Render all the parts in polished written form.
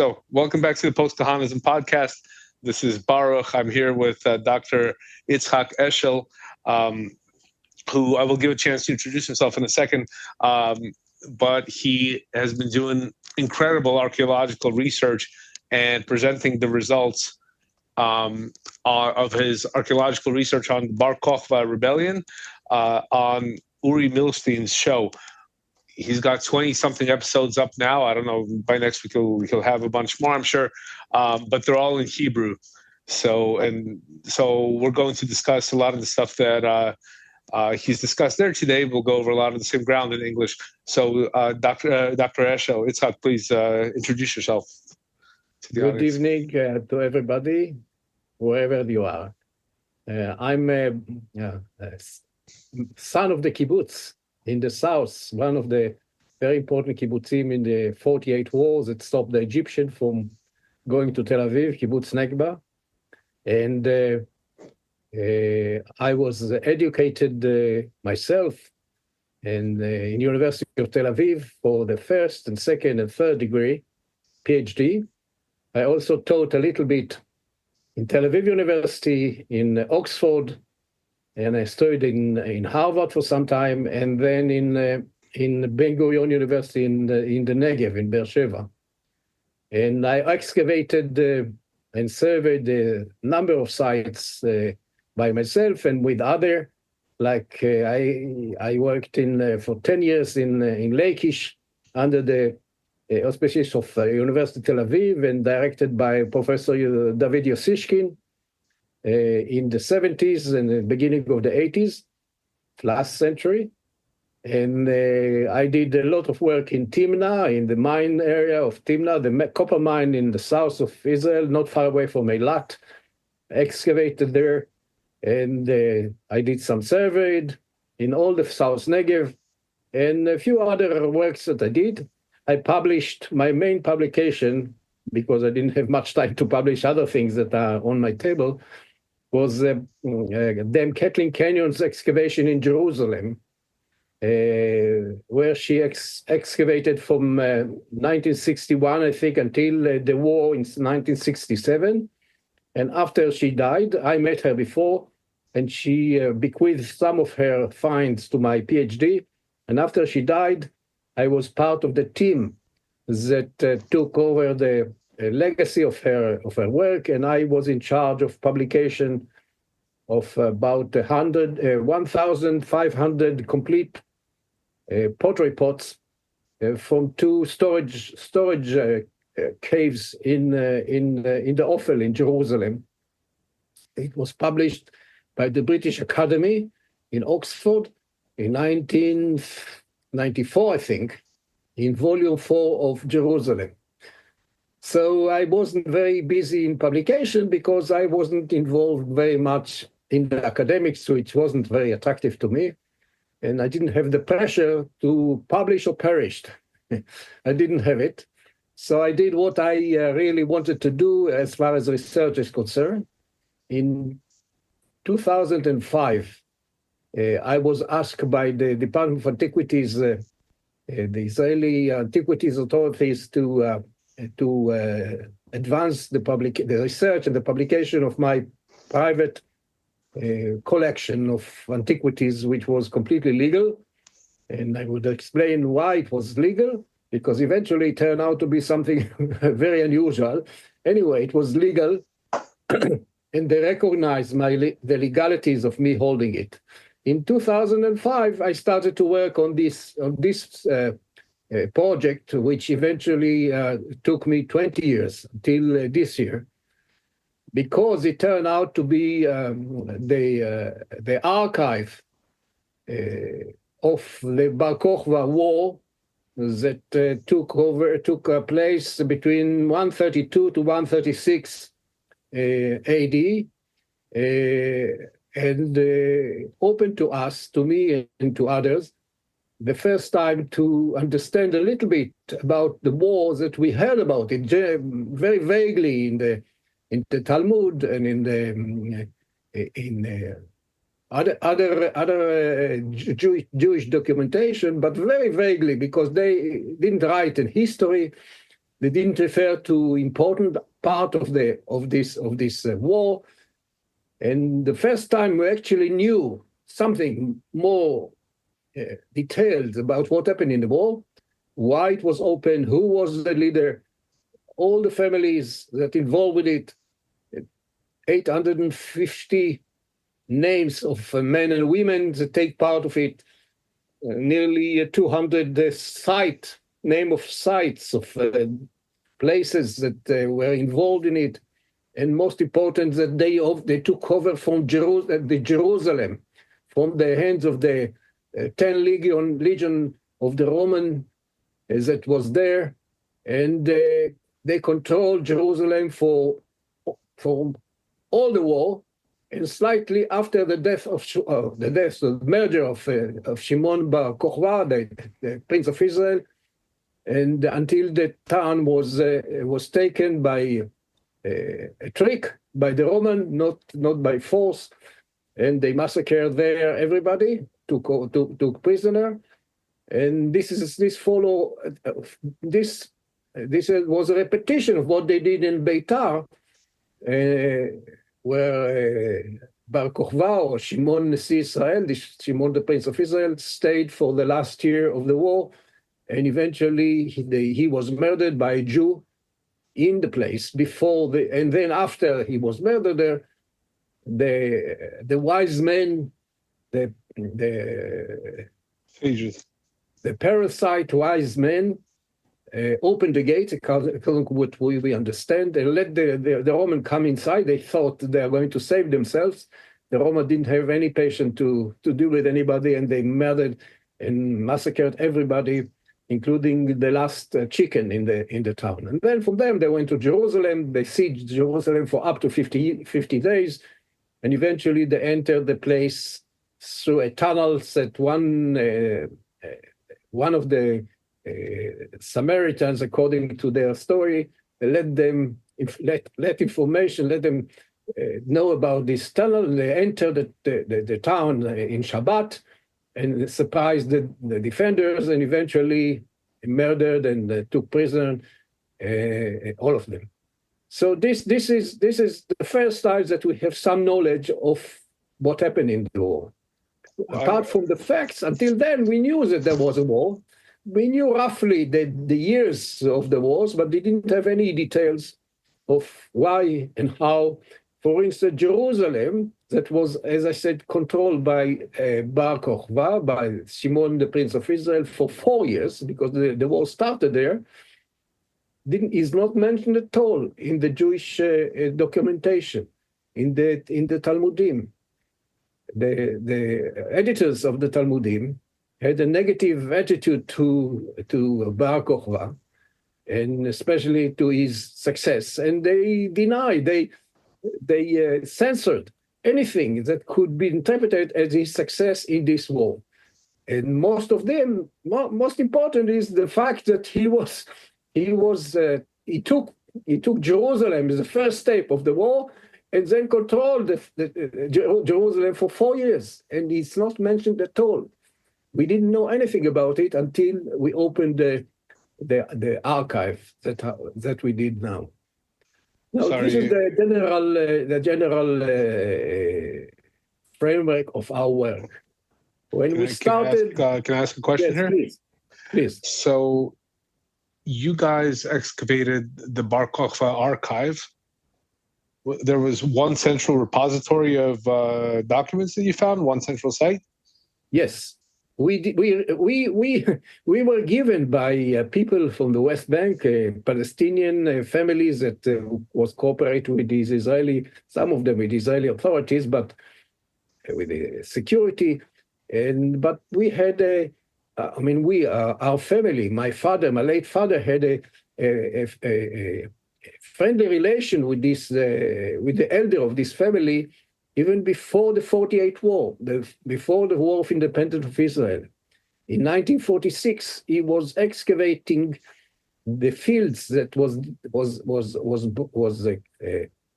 So welcome back to the Postkahanism podcast. This is Baruch. I'm here with Doctor Eshel, who I will give a chance to introduce himself in a second. But he has been doing incredible archaeological research and presenting the results of his archaeological research on the Bar Kokhba rebellion on Uri Milstein's show. He's got 20-something episodes up now. I don't know, by next week he'll have a bunch more, I'm sure. But they're all in Hebrew. So we're going to discuss a lot of the stuff that he's discussed there today. We'll go over a lot of the same ground in English. So Dr. Eshel, Itzhak, please introduce yourself to the audience. Good evening to everybody, wherever you are. I'm a son of the kibbutz in the south, one of the very important kibbutzim in the 48 wars that stopped the Egyptian from going to Tel Aviv, kibbutz Nekba. And I was educated myself in University of Tel Aviv for the first and second and third degree, PhD. I also taught a little bit in Tel Aviv University, in Oxford, and I studied in Harvard for some time, and then in Ben Gurion University in the Negev, in Be'er Sheva. And I excavated and surveyed a number of sites by myself and with other, like I worked for 10 years in Lachish under the auspices of University of Tel Aviv and directed by Professor David Yosishkin in the 70s and the beginning of the 80s, last century. And I did a lot of work in Timna, in the mine area of Timna, the copper mine in the south of Israel, not far away from Eilat, excavated there. And I did some surveyed in all the South Negev and a few other works that I did. I published my main publication, because I didn't have much time to publish other things that are on my table, was Dam Kathleen Canyon's excavation in Jerusalem, where she excavated from 1961, I think, until the war in 1967. And after she died, I met her before, and she bequeathed some of her finds to my PhD. And after she died, I was part of the team that took over the legacy of her work, and I was in charge of publication of about 1,500 complete pottery pots from two storage caves in the Ophel in Jerusalem. It was published by the British Academy in Oxford in 1994, I think, in volume 4 of Jerusalem. So I wasn't very busy in publication because I wasn't involved very much in the academics, which wasn't very attractive to me. And I didn't have the pressure to publish or perish. I didn't have it. So I did what I really wanted to do as far as research is concerned. In 2005, I was asked by the Department of Antiquities, the Israeli Antiquities authorities, to advance the research and the publication of my private collection of antiquities, which was completely legal. And I would explain why it was legal, because eventually it turned out to be something very unusual. Anyway, it was legal, and they recognized the legalities of me holding it. In 2005, I started to work on this project, which eventually took me 20 years until this year, because it turned out to be the archive of the Bar Kokhba war that took place between 132 to 136 AD, and opened to us, to me and to others, the first time to understand a little bit about the wars that we heard about it very vaguely in the Talmud and in other Jewish documentation, but very vaguely, because they didn't write in history. They didn't refer to important part of this war. And the first time we actually knew something more detailed about what happened in the war, why it was open, who was the leader, all the families that involved with it, 850 names of men and women that take part of it, nearly 200 name of sites of places that were involved in it, and most important that they took over from Jerusalem, from the hands of the 10 legion of the Roman that was there, and they controlled Jerusalem for all the war. And slightly after the merger of Shimon Bar Kokhba, the Prince of Israel, and until the town was taken by a trick by the Roman, not by force, and they massacred there everybody, took prisoner, and this was a repetition of what they did in Beitar. Where Bar Kokhba or Shimon Nasi Israel, Shimon the Prince of Israel, stayed for the last year of the war, and eventually he was murdered by a Jew in the place and then after he was murdered there, the wise men, the sages, the parasite wise men, opened the gates, according to what we understand, and let the Roman come inside. They thought they are going to save themselves. The Roman didn't have any patience to deal with anybody, and they murdered and massacred everybody, including the last chicken in the town. And then from them, they went to Jerusalem. They sieged Jerusalem for up to 50 days, and eventually they entered the place through a tunnel that one of the Samaritans, according to their story, let them know about this tunnel. And they entered the town in Shabbat and surprised the defenders, and eventually murdered and took prisoner all of them. So this is the first time that we have some knowledge of what happened in the war. Apart from the facts, until then we knew that there was a war. We knew roughly the years of the wars, but they didn't have any details of why and how. For instance, Jerusalem, that was, as I said, controlled by Bar Kokhba, by Shimon, the Prince of Israel, for 4 years, because the war started there, is not mentioned at all in the Jewish documentation, in the Talmudim. The editors of the Talmudim had a negative attitude to Bar Kokhba, and especially to his success. And they denied, they censored anything that could be interpreted as his success in this war. And most of them, most important is the fact that he took Jerusalem as the first step of the war, and then controlled Jerusalem for 4 years. And it's not mentioned at all. We didn't know anything about it until we opened the archive that we did now. Now, this is the general framework of our work. When we started, can I ask a question here? Please. So, you guys excavated the Bar Kokhba archive. There was one central repository of documents that you found, one central site. Yes. We were given by people from the West Bank, Palestinian families that was cooperating with these some of them with Israeli authorities, but with the security. But we had our family, my late father had a friendly relation with with the elder of this family, even before the 1948 war, before the War of Independence of Israel. In 1946, he was excavating the fields that was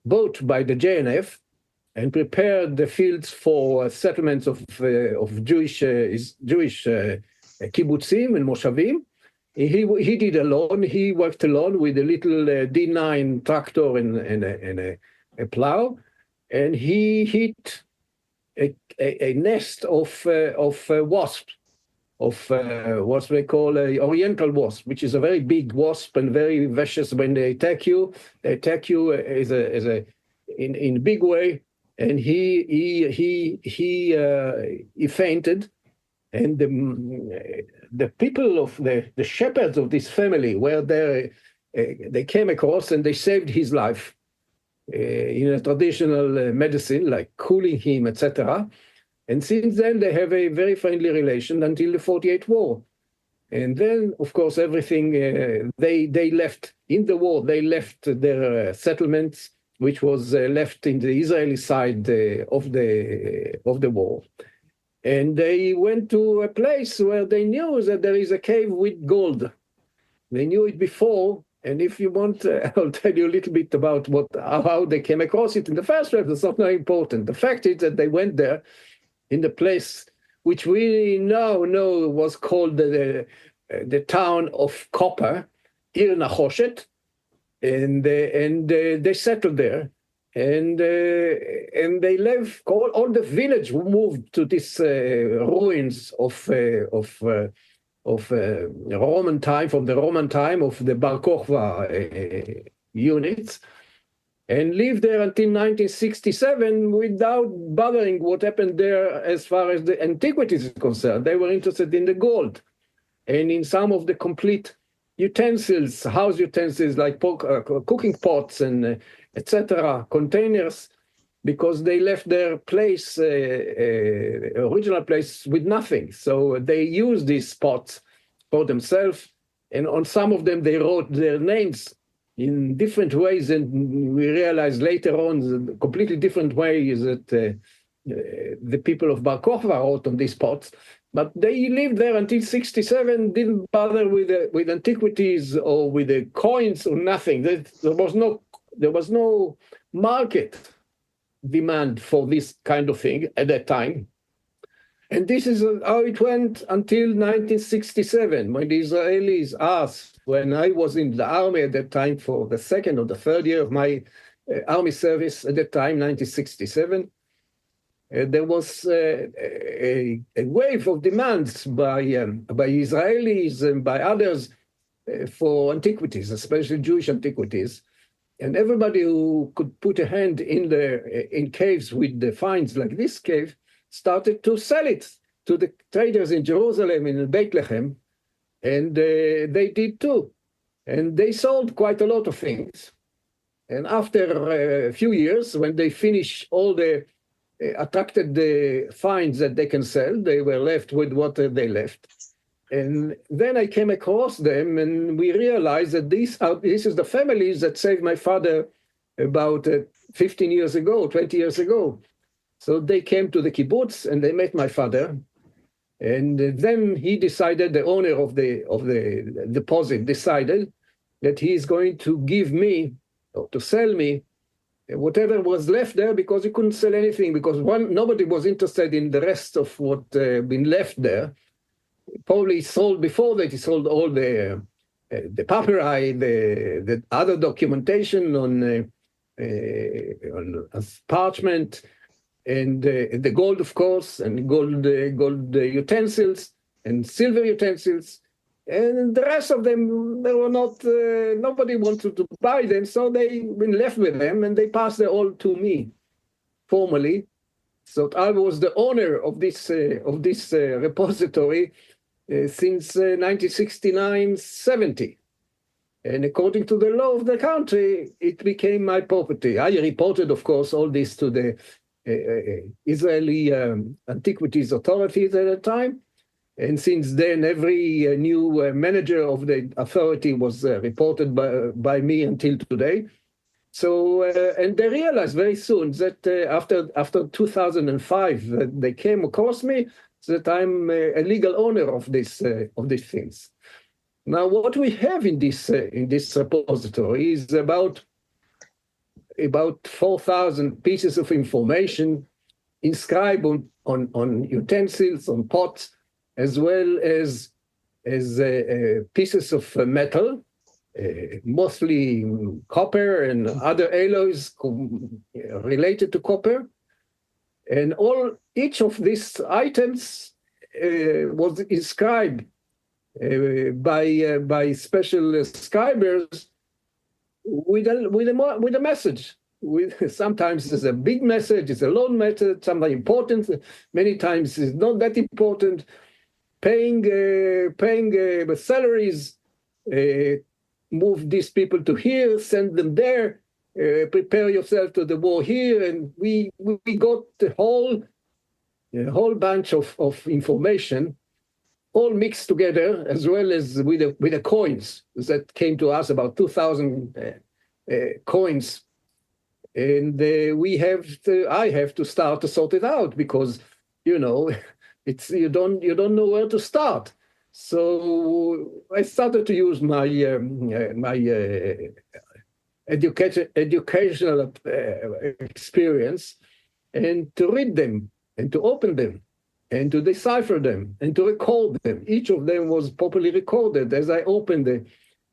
bought by the JNF, and prepared the fields for settlements of Jewish kibbutzim and moshavim. He did alone. He worked alone with a little D9 tractor and a plow, and he hit a nest of wasps, of what they call a oriental wasp, which is a very big wasp and very vicious. When they attack you as a in big way. And he fainted, and the people of the shepherds of this family were there. They came across and they saved his life in a traditional medicine, like cooling him, etc. And since then, they have a very friendly relation until the 48 war. And then, of course, everything, they left in the war, they left their settlements, which was left in the Israeli side of the war. And they went to a place where they knew that there is a cave with gold. They knew it before. And if you want, I'll tell you a little bit about how they came across it in the first place. It's not very important. The fact is that they went there in the place which we now know was called the town of Copper, here in Nechoshet, and they settled there, and they left. All the village moved to these ruins of Roman time, from the Roman time of the Bar Kokhba units, and lived there until 1967 without bothering what happened there as far as the antiquities is concerned. They were interested in the gold and in some of the complete utensils, house utensils like cooking pots and etc., containers, because they left their place, original place, with nothing. So they used these pots for themselves, and on some of them they wrote their names in different ways, and we realized later on completely different ways that the people of Bar Kokhba wrote on these pots. But they lived there until 1967, didn't bother with antiquities or with the coins or nothing. There was no market demand for this kind of thing at that time. And this is how it went until 1967, when the Israelis asked, when I was in the army at that time for the second or the third year of my army service at that time, 1967, there was a wave of demands by Israelis and by others for antiquities, especially Jewish antiquities. And everybody who could put a hand in caves with the finds like this cave started to sell it to the traders in Jerusalem, in Bethlehem, and they did too. And they sold quite a lot of things. And after a few years, when they finished all the attracted the finds that they can sell, they were left with what they left. And then I came across them, and we realized that this is the families that saved my father about 15 years ago, 20 years ago. So they came to the kibbutz and they met my father. And then he decided, the owner of the deposit decided that he is going to give me, or to sell me, whatever was left there, because he couldn't sell anything, because nobody was interested in the rest of what been left there. Probably sold before that. He sold all the papyri, the other documentation on parchment, and the gold, of course, and gold utensils and silver utensils, and the rest of them, they were not. Nobody wanted to buy them, so they been left with them, and they passed it all to me, formally. So I was the owner of this repository since 1969-70. And according to the law of the country, it became my property. I reported, of course, all this to the Israeli antiquities authorities at the time. And since then, every new manager of the authority was reported by me until today. So, and they realized very soon that after 2005, they came across me, that I'm a legal owner of these things. Now, what we have in this repository is about 4,000 pieces of information inscribed on utensils, on pots, as well as pieces of metal, mostly copper and other alloys related to copper. And each of these items was inscribed by special scribers with a message. Sometimes it's a big message, it's a long message, something important. Many times it's not that important. Paying salaries, move these people to here, send them there, prepare yourself to the war here, and we got a whole bunch of information, all mixed together, as well as with the coins that came to us, about 2,000 coins, and I have to start to sort it out because you don't know where to start. So I started to use my educational experience and to read them and to open them and to decipher them and to record them. Each of them was properly recorded as I opened them.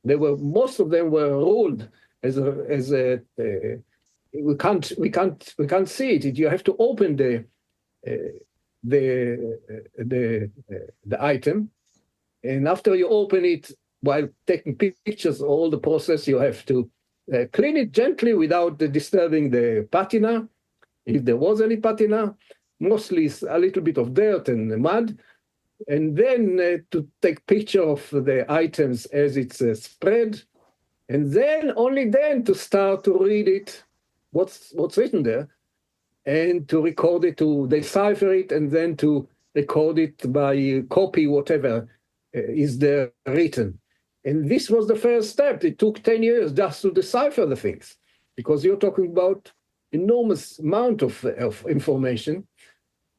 Most of them were ruled as we can't see it. You have to open the item, and after you open it, while taking pictures of all the process, you have to clean it gently without disturbing the patina, if there was any patina, mostly a little bit of dirt and mud, and then to take picture of the items as it's spread, and then only then to start to read it, what's written there, and to record it, to decipher it, and then to record it by copy, whatever is there written. And this was the first step. It took 10 years just to decipher the things, because you're talking about enormous amount of information.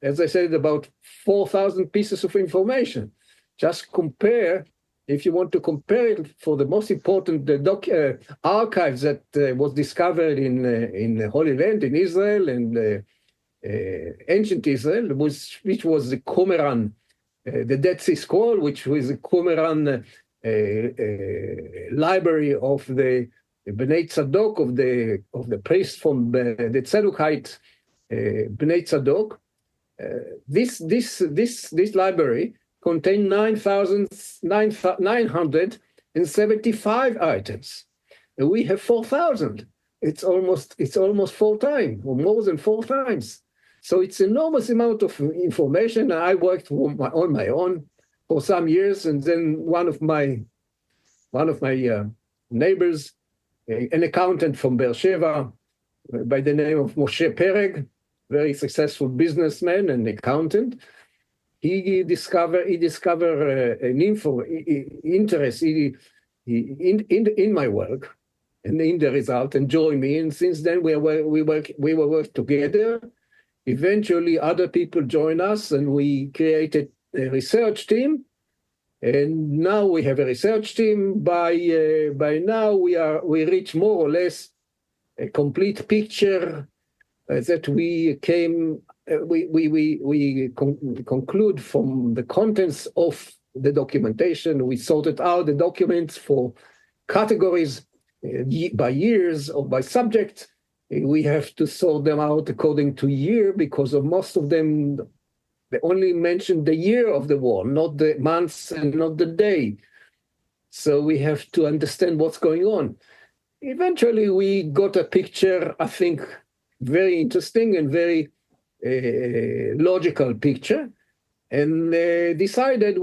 As I said, about 4,000 pieces of information. Just compare, if you want to compare it for the most important archives that was discovered in Holy Land, in Israel, and ancient Israel, which was the Qumran, the Dead Sea Scroll, which was the Qumran library of the Bnei Tzadok, of the priest from the Tzadokite Bnei Tzadok. This library contained 975 items, and we have 4,000. It's almost 4 times, or more than 4 times. So it's enormous amount of information. I worked on my own for some years, and then one of my neighbors, an accountant from Be'er Sheva by the name of Moshe Pereg, very successful businessman and accountant. He discovered an interest in my work and in the result, and joined me. And since then we work together. Eventually, other people joined us, and we created a research team. And now we have a research team. By now we reach more or less a complete picture that we conclude from the contents of the documentation. We sorted out the documents for categories by years or by subject. We have to sort them out according to year, because of most of them, they only mention the year of the war, not the months and not the day. So we have to understand what's going on. Eventually, we got a picture, I think, very interesting and very logical picture, and we decided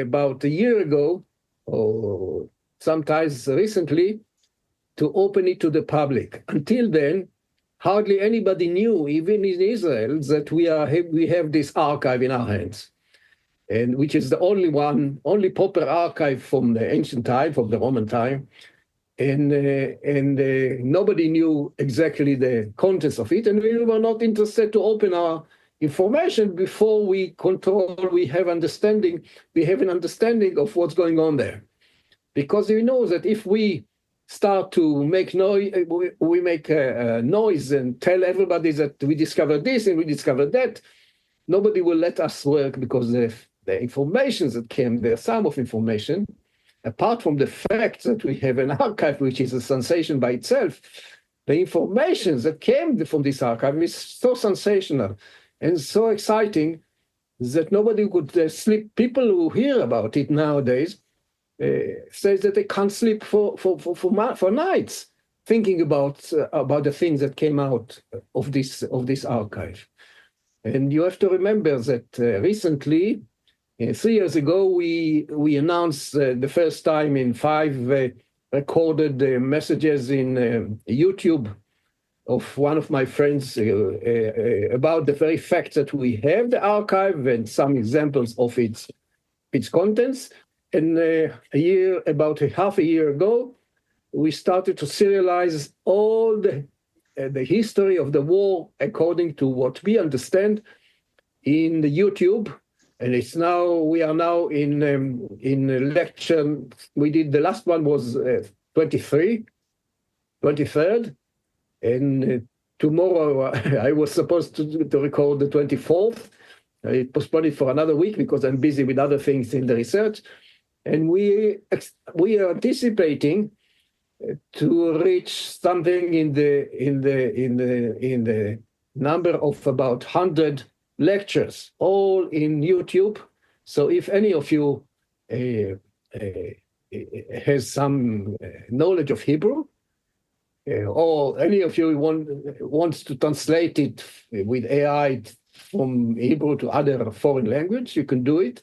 about a year ago, or sometimes recently, to open it to the public. Until then, hardly anybody knew, even in Israel, that we have this archive in our hands, and which is the only proper archive from the ancient time, from the Roman time. And nobody knew exactly the contents of it, and we were not interested to open our information before we have an understanding of what's going on there. Because we know that if we start to make noise, we make noise and tell everybody that we discovered this and we discovered that, nobody will let us work, because the information that came, the sum of information, apart from the fact that we have an archive, which is a sensation by itself, the information that came from this archive is so sensational and so exciting that nobody could sleep. People who hear about it nowadays say that they can't sleep for nights, thinking about the things that came out of this archive. And you have to remember that recently, 3 years ago, we announced the first time in 5 recorded messages in YouTube of one of my friends about the very fact that we have the archive and some examples of its contents. And about half a year ago, we started to serialize all the history of the war according to what we understand in the YouTube. And we are now in lecture. The last one was 23rd. And tomorrow I was supposed to record the 24th. I postponed it for another week because I'm busy with other things in the research. And we are anticipating to reach something in the number of about 100 lectures, all in YouTube. So if any of you has some knowledge of Hebrew, or any of you wants to translate it with AI from Hebrew to other foreign language, you can do it.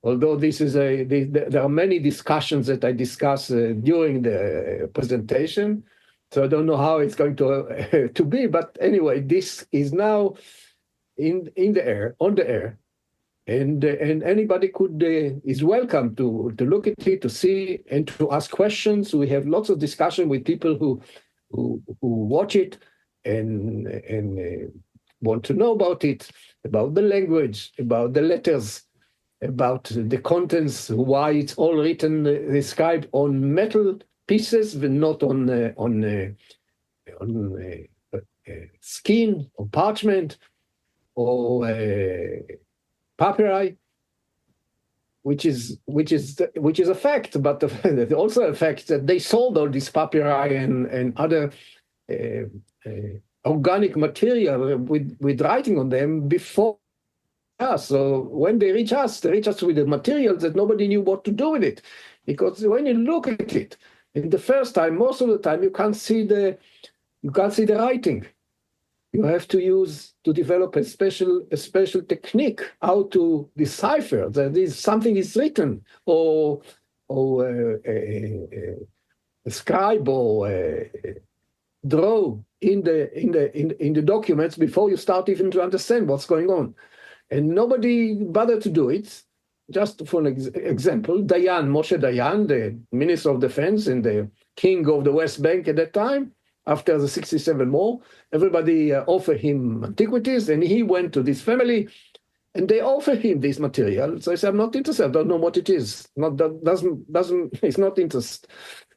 Although there are many discussions that I discuss during the presentation, so I don't know how it's going to be. But anyway, this is now on the air, and anybody is welcome to look at it, to see, and to ask questions. We have lots of discussion with people who watch it and want to know about it, about the language, about the letters, about the contents, why it's all written, inscribed on metal pieces, but not on skin or parchment or papyri, which is a fact, but also a fact that they sold all this papyri and other organic material with writing on them before us. So when they reach us with the material that nobody knew what to do with it, because when you look at it, in the first time, most of the time, you can't see the writing. You have to develop a special technique how to decipher that something is written, or a scribe or draw in the documents before you start even to understand what's going on. And nobody bothered to do it. Just for an example, Moshe Dayan, the Minister of Defense and the King of the West Bank at that time, after the 67 war, everybody offered him antiquities, and he went to this family, and they offered him this material. So he said, "I'm not interested. I don't know what it is. He's not interested."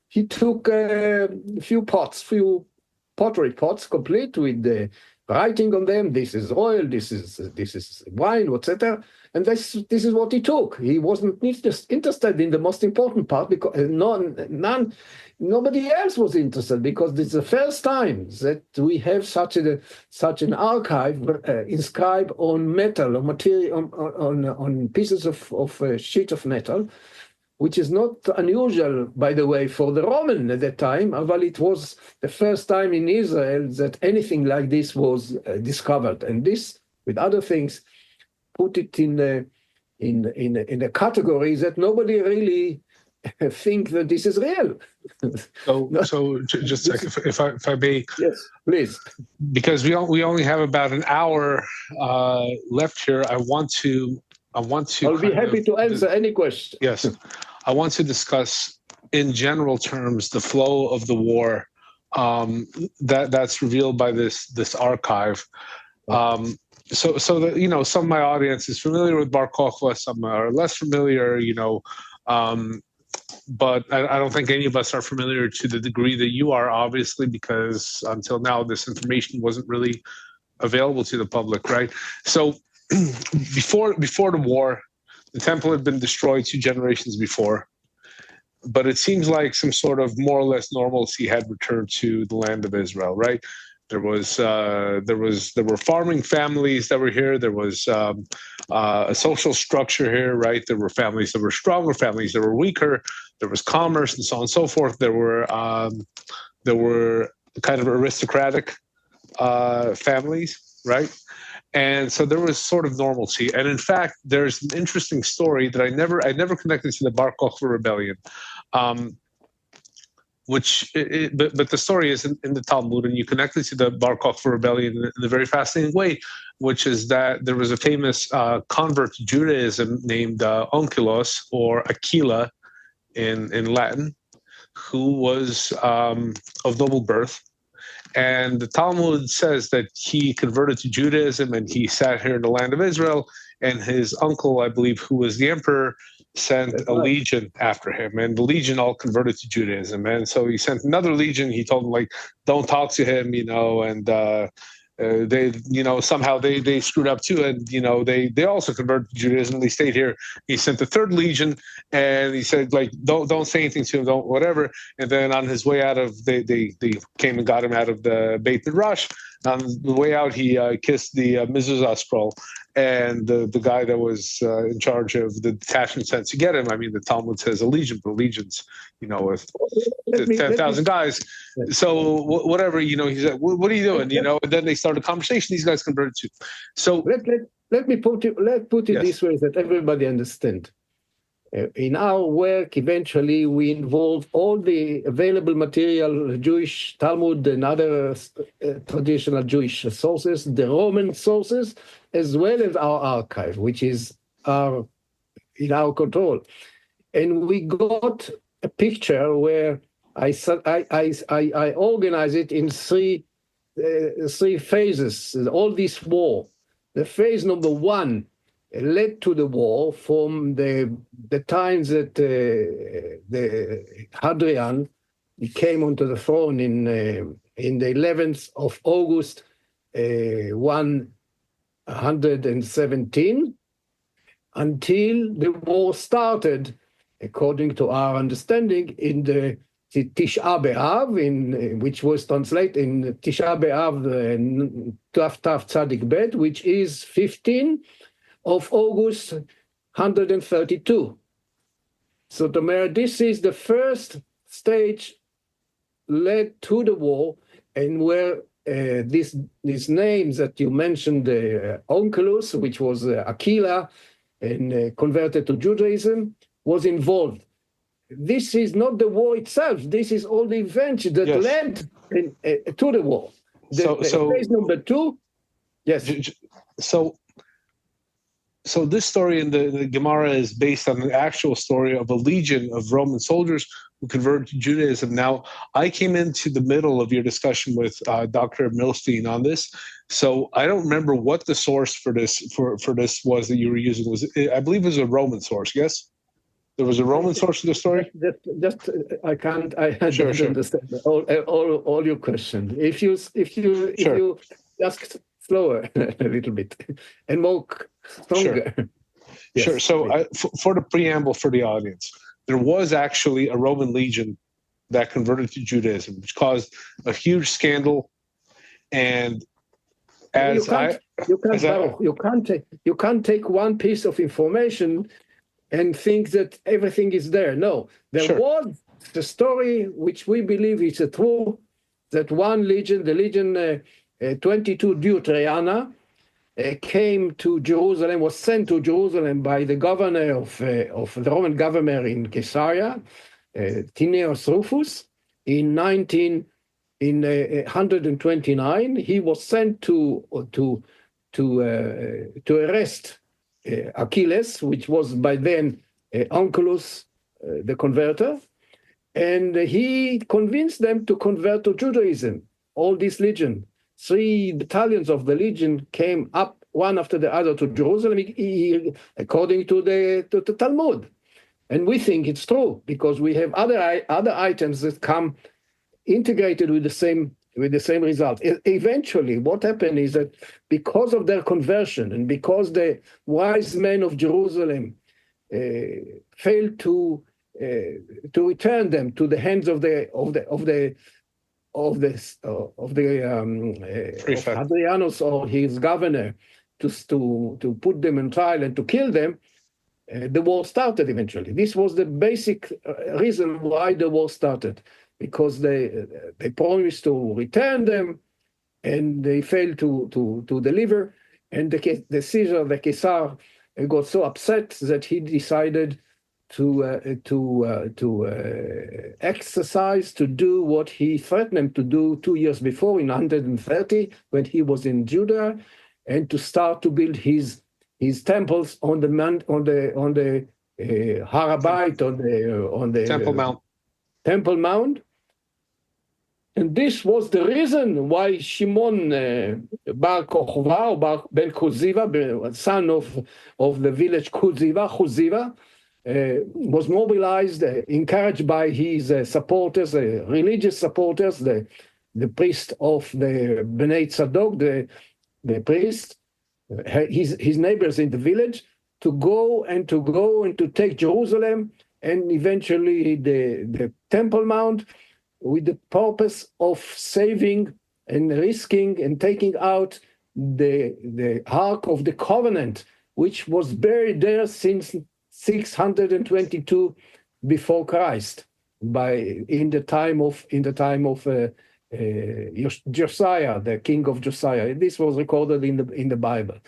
He took a few pottery pots, complete with the writing on them. This is oil. This is wine, etc. And this is what he took. He wasn't interested in the most important part, because nobody else was interested, because this is the first time that we have such an archive inscribed on metal or material on pieces of sheet of metal, which is not unusual, by the way, for the Roman at that time. But it was the first time in Israel that anything like this was discovered, and this, with other things, put it in a category that nobody really think that this is real. So just a second, if I may. Yes, please. Because we only have about an hour left here. I want to. I'll be happy to answer any question. Yes, I want to discuss in general terms the flow of the war that's revealed by this archive. So that, some of my audience is familiar with Bar Kokhba, some are less familiar, but I don't think any of us are familiar to the degree that you are, obviously, because until now this information wasn't really available to the public, right? So before the war, The temple had been destroyed 2 generations before, but it seems like some sort of more or less normalcy had returned to the land of Israel, right? There were farming families that were here. There was a social structure here, right? There were families that were stronger, families that were weaker. There was commerce and so on and so forth. There were kind of aristocratic families, right? And so there was sort of normalcy. And in fact, there's an interesting story that I never connected to the Bar Kokhba rebellion, but the story is in the Talmud, and you connect it to the Bar Kokhba rebellion in a very fascinating way, which is that there was a famous convert to Judaism named Onkelos, or Aquila in Latin, who was of noble birth. And the Talmud says that he converted to Judaism and he sat here in the land of Israel, and his uncle, I believe, who was the emperor, sent a legion after him, and the legion all converted to Judaism. And so he sent another legion. He told them, like, don't talk to him, and they, somehow they screwed up too, and they also converted to Judaism. They stayed here. He sent the third legion, and he said, like, don't say anything to him, don't whatever. And then on his way out of, they came and got him out of the Beit Midrash. On the way out, he kissed the mezuzah scroll, and the guy that was in charge of the detachment sent to get him. I mean, the Talmud says a legion, but legions, with 10,000 guys. So whatever, he said, "What are you doing?" And then they started a conversation. These guys converted to. So let me put it Yes. this way that everybody understand. In our work, eventually, we involve all the available material, Jewish Talmud and other traditional Jewish sources, the Roman sources, as well as our archive, which is in our control. And we got a picture where I organize it in three phases. All this war. The phase number one led to the war from the times that the Hadrian came onto the throne in the 11th of August 117, until the war started, according to our understanding, in the Tisha B'Av, which was translated in Tisha B'Av Tav Tzadik Bet, which is 15 of August 132. So this is the first stage led to the war, and where these names that you mentioned, Onkelos, which was Aquila, and converted to Judaism, was involved. This is not the war itself. This is all the events that Yes. led to the war. So phase number two, yes. So this story in the Gemara is based on the actual story of a legion of Roman soldiers who converted to Judaism. Now, I came into the middle of your discussion with Doctor Milstein on this, so I don't remember what the source for this was that you were using. I believe it was a Roman source, yes? There was a Roman source to the story? I don't Sure. understand all your questions. If you ask slower a little bit and more stronger. Sure. Yes. Sure. So for the preamble for the audience, there was actually a Roman legion that converted to Judaism, which caused a huge scandal. And you can't take one piece of information and think that everything is there. No, there was the story which we believe is true, that one legion, the legion 22 Deuteriana, came to Jerusalem, was sent to Jerusalem by the governor of the Roman governor in Caesarea, Tineius Rufus, in 129. He was sent to arrest Achilles, which was by then Onkelos, the converter, and he convinced them to convert to Judaism. All this legion, 3 battalions of the legion, came up one after the other to Jerusalem, according to the Talmud. And we think it's true because we have other items that come integrated with the same result. Eventually, what happened is that because of their conversion and because the wise men of Jerusalem failed to return them to the hands of Hadrianus or his governor to put them in trial and to kill them, the war started eventually. This was the basic reason why the war started, because they promised to return them, and they failed to deliver. And the Caesar, the Caesar, got so upset that he decided to exercise, to do what he threatened to do 2 years before in 130 when he was in Judah, and to start to build his temples on the Harabait, on the Temple Mount. And this was the reason why Shimon Bar Kokhba, or Ben Kuziva, son of the village Chuziva, was mobilized, encouraged by his supporters, religious supporters, the priest of the Bnei Tzadok, the priest, his neighbors in the village, to go and to take Jerusalem and eventually the Temple Mount, with the purpose of saving and risking and taking out the Ark of the Covenant, which was buried there since 622 before Christ, in the time of Josiah, the king of Josiah. This was recorded in the Bible.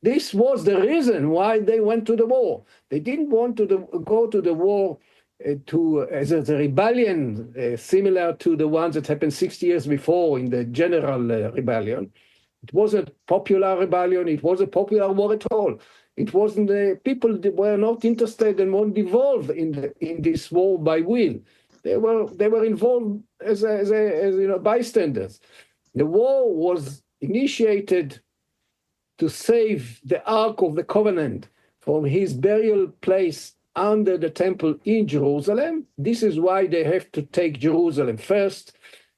This was the reason why they went to the war. They didn't want to go to the war as a rebellion similar to the ones that happened 60 years before in the general rebellion. It wasn't a popular rebellion. It wasn't a popular war at all. It wasn't people were not interested and weren't involved in this war by will. They were involved as bystanders. The war was initiated to save the Ark of the Covenant from his burial place under the temple in Jerusalem. This is why they have to take Jerusalem first.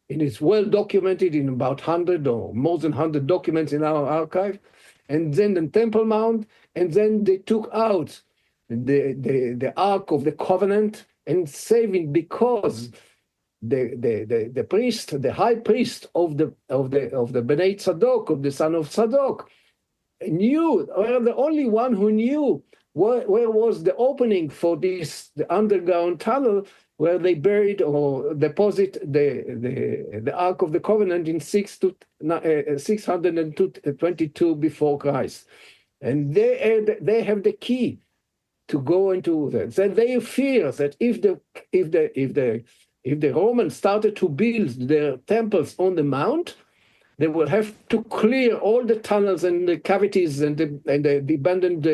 It is well documented in about 100 or more than 100 documents in our archive. And then the Temple Mount, and then they took out the Ark of the Covenant and saved it, because the priest, the high priest of the Bnei Tzadok, of the son of Tzadok, knew, or the only one who knew where was the opening for the underground tunnel where they buried or deposit the Ark of the Covenant in 622 before Christ. And they have the key to go into that. Then they fear that if the Romans started to build their temples on the mount, they will have to clear all the tunnels and the cavities and the abandoned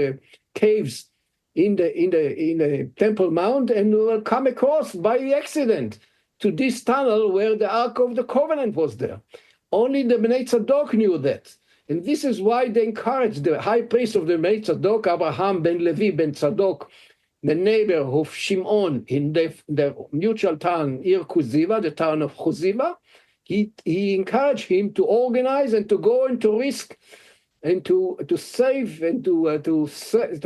caves in the Temple Mount, and will come across by accident to this tunnel where the Ark of the Covenant was there. Only the Bnei Tzadok knew that. And this is why they encouraged the high priest of the Bnei Tzadok, Abraham ben Levi ben Tzadok, the neighbor of Shimon in the mutual town, Ir Kuziva, the town of Chuziva. He encouraged him to organize and to go and to risk and to save and to save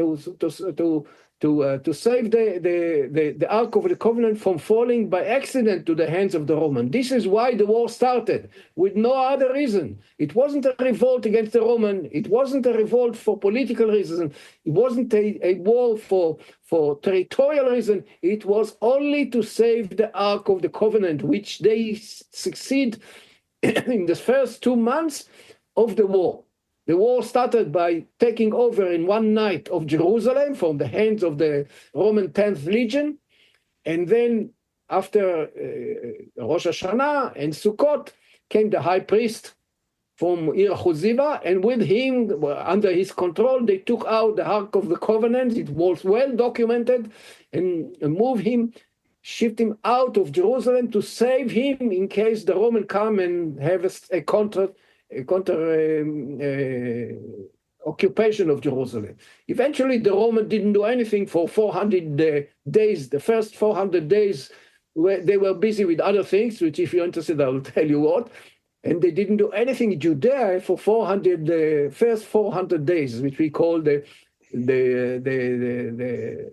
the Ark of the Covenant from falling by accident to the hands of the Roman. This is why the war started, with no other reason. It wasn't a revolt against the Roman. It wasn't a revolt for political reasons. It wasn't a war for territorial reason. It was only to save the Ark of the Covenant, which they succeed in the first 2 months of the war. The war started by taking over in one night of Jerusalem from the hands of the Roman 10th Legion. And then after Rosh Hashanah and Sukkot came the high priest from Ir Chuziva, and with him, under his control, they took out the Ark of the Covenant. It was well documented, and moved him, shipped him out of Jerusalem to save him in case the Roman come and have a counter occupation of Jerusalem. Eventually, the Romans didn't do anything for 400 days. The first 400 days, they were busy with other things, which if you're interested, I will tell you what. And they didn't do anything in Judea for first 400 days, which we call the the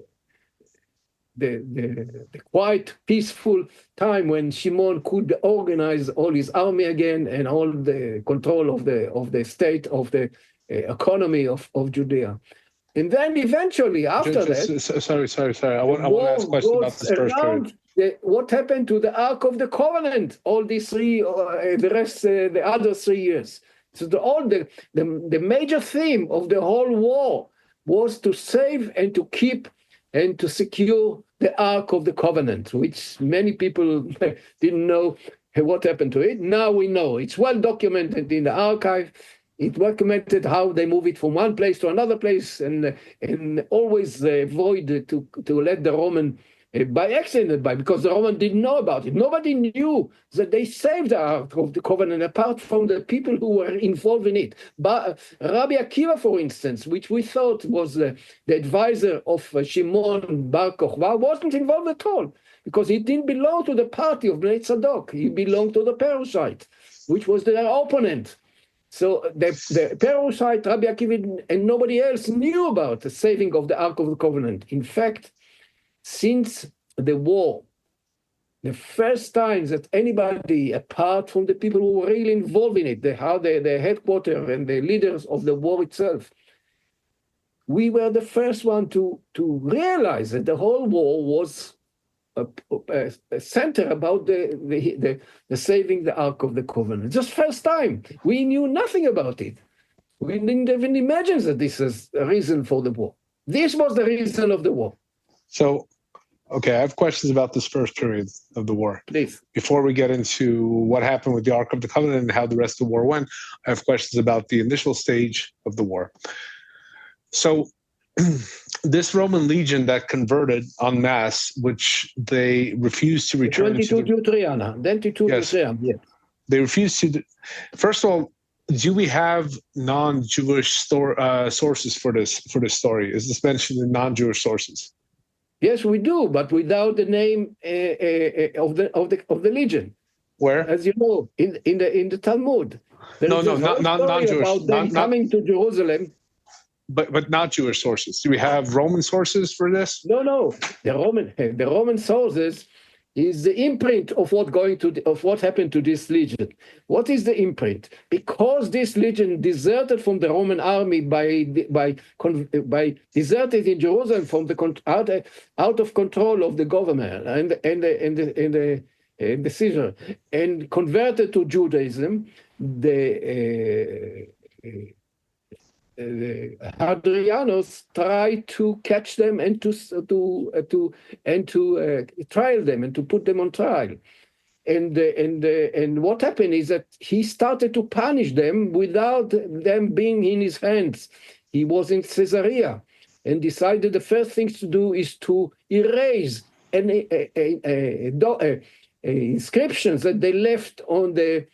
quite peaceful time when Shimon could organize all his army again and all the control of the state, of the economy of Judea. And then eventually after that, sorry. I want to ask a question about this first period. What happened to the Ark of the Covenant? All these three, the other 3 years. So the major theme of the whole war was to save and to keep and to secure the Ark of the Covenant, which many people didn't know what happened to it. Now we know. It's well documented in the archive. It documented how they move it from one place to another place, and always avoid to let the Roman by accident, because the Roman didn't know about it. Nobody knew that they saved the Ark of the Covenant apart from the people who were involved in it. But Rabbi Akiva, for instance, which we thought was the advisor of Shimon Bar Kokhba, wasn't involved at all, because he didn't belong to the party of Bnei Tzadok. He belonged to the Perushite, which was their opponent. So the Perushite, Rabbi Akiva, and nobody else knew about the saving of the Ark of the Covenant. In fact, since the war, the first time that anybody, apart from the people who were really involved in it, the headquarters and the leaders of the war itself, we were the first one to realize that the whole war was a center about the saving the Ark of the Covenant. Just first time. We knew nothing about it. We didn't even imagine that this is a reason for the war. This was the reason of the war. So, okay, I have questions about this first period of the war. Please. Before we get into what happened with the Ark of the Covenant and how the rest of the war went, I have questions about the initial stage of the war. So, this Roman legion that converted en masse, which they refused to return 22 Yes. They refused to. First of all, do we have non-Jewish sources for this story? Is this mentioned in non-Jewish sources? Yes, we do, but without the name of the legion. Where? As you know, in the Talmud. Not non-Jewish. About them coming to Jerusalem. But not Jewish sources. Do we have Roman sources for this? No. The Roman sources is the imprint of what happened to this legion. What is the imprint? Because this legion deserted from the Roman army by deserted in Jerusalem from the out of control of the government and the Caesar, and converted to Judaism, the Hadrianus tried to catch them and to trial them and to put them on trial. And what happened is that he started to punish them without them being in his hands. He was in Caesarea and decided the first thing to do is to erase any inscriptions that they left on the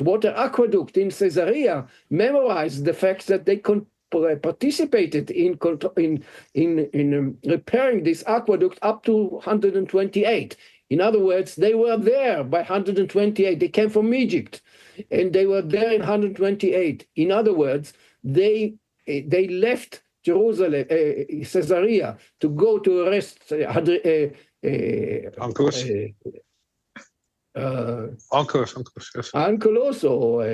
water aqueduct in Caesarea, memorized the fact that they participated in repairing this aqueduct up to 128. In other words, they were there by 128. They came from Egypt, and they were there in 128. In other words, they left Jerusalem, Caesarea, to go to arrest Onkelos, or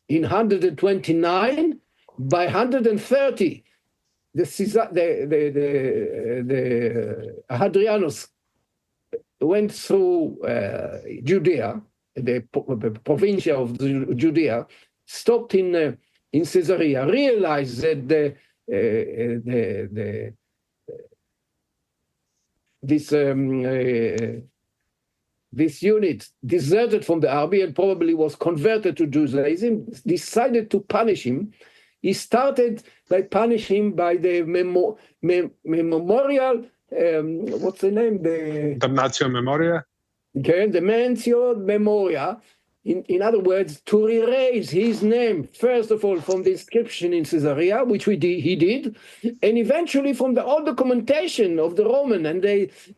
in 129. By 130, the Hadrianus went through Judea, the provincia of Judea, stopped in Caesarea, realized that this unit deserted from the army and probably was converted to Judaism, decided to punish him. He started by punishing him by the memorial, what's the name? The Damnatio Memoria? Okay, the Damnatio Memoria. In other words, to erase his name, first of all, from the inscription in Caesarea, which he did, and eventually from all documentation of the Roman. And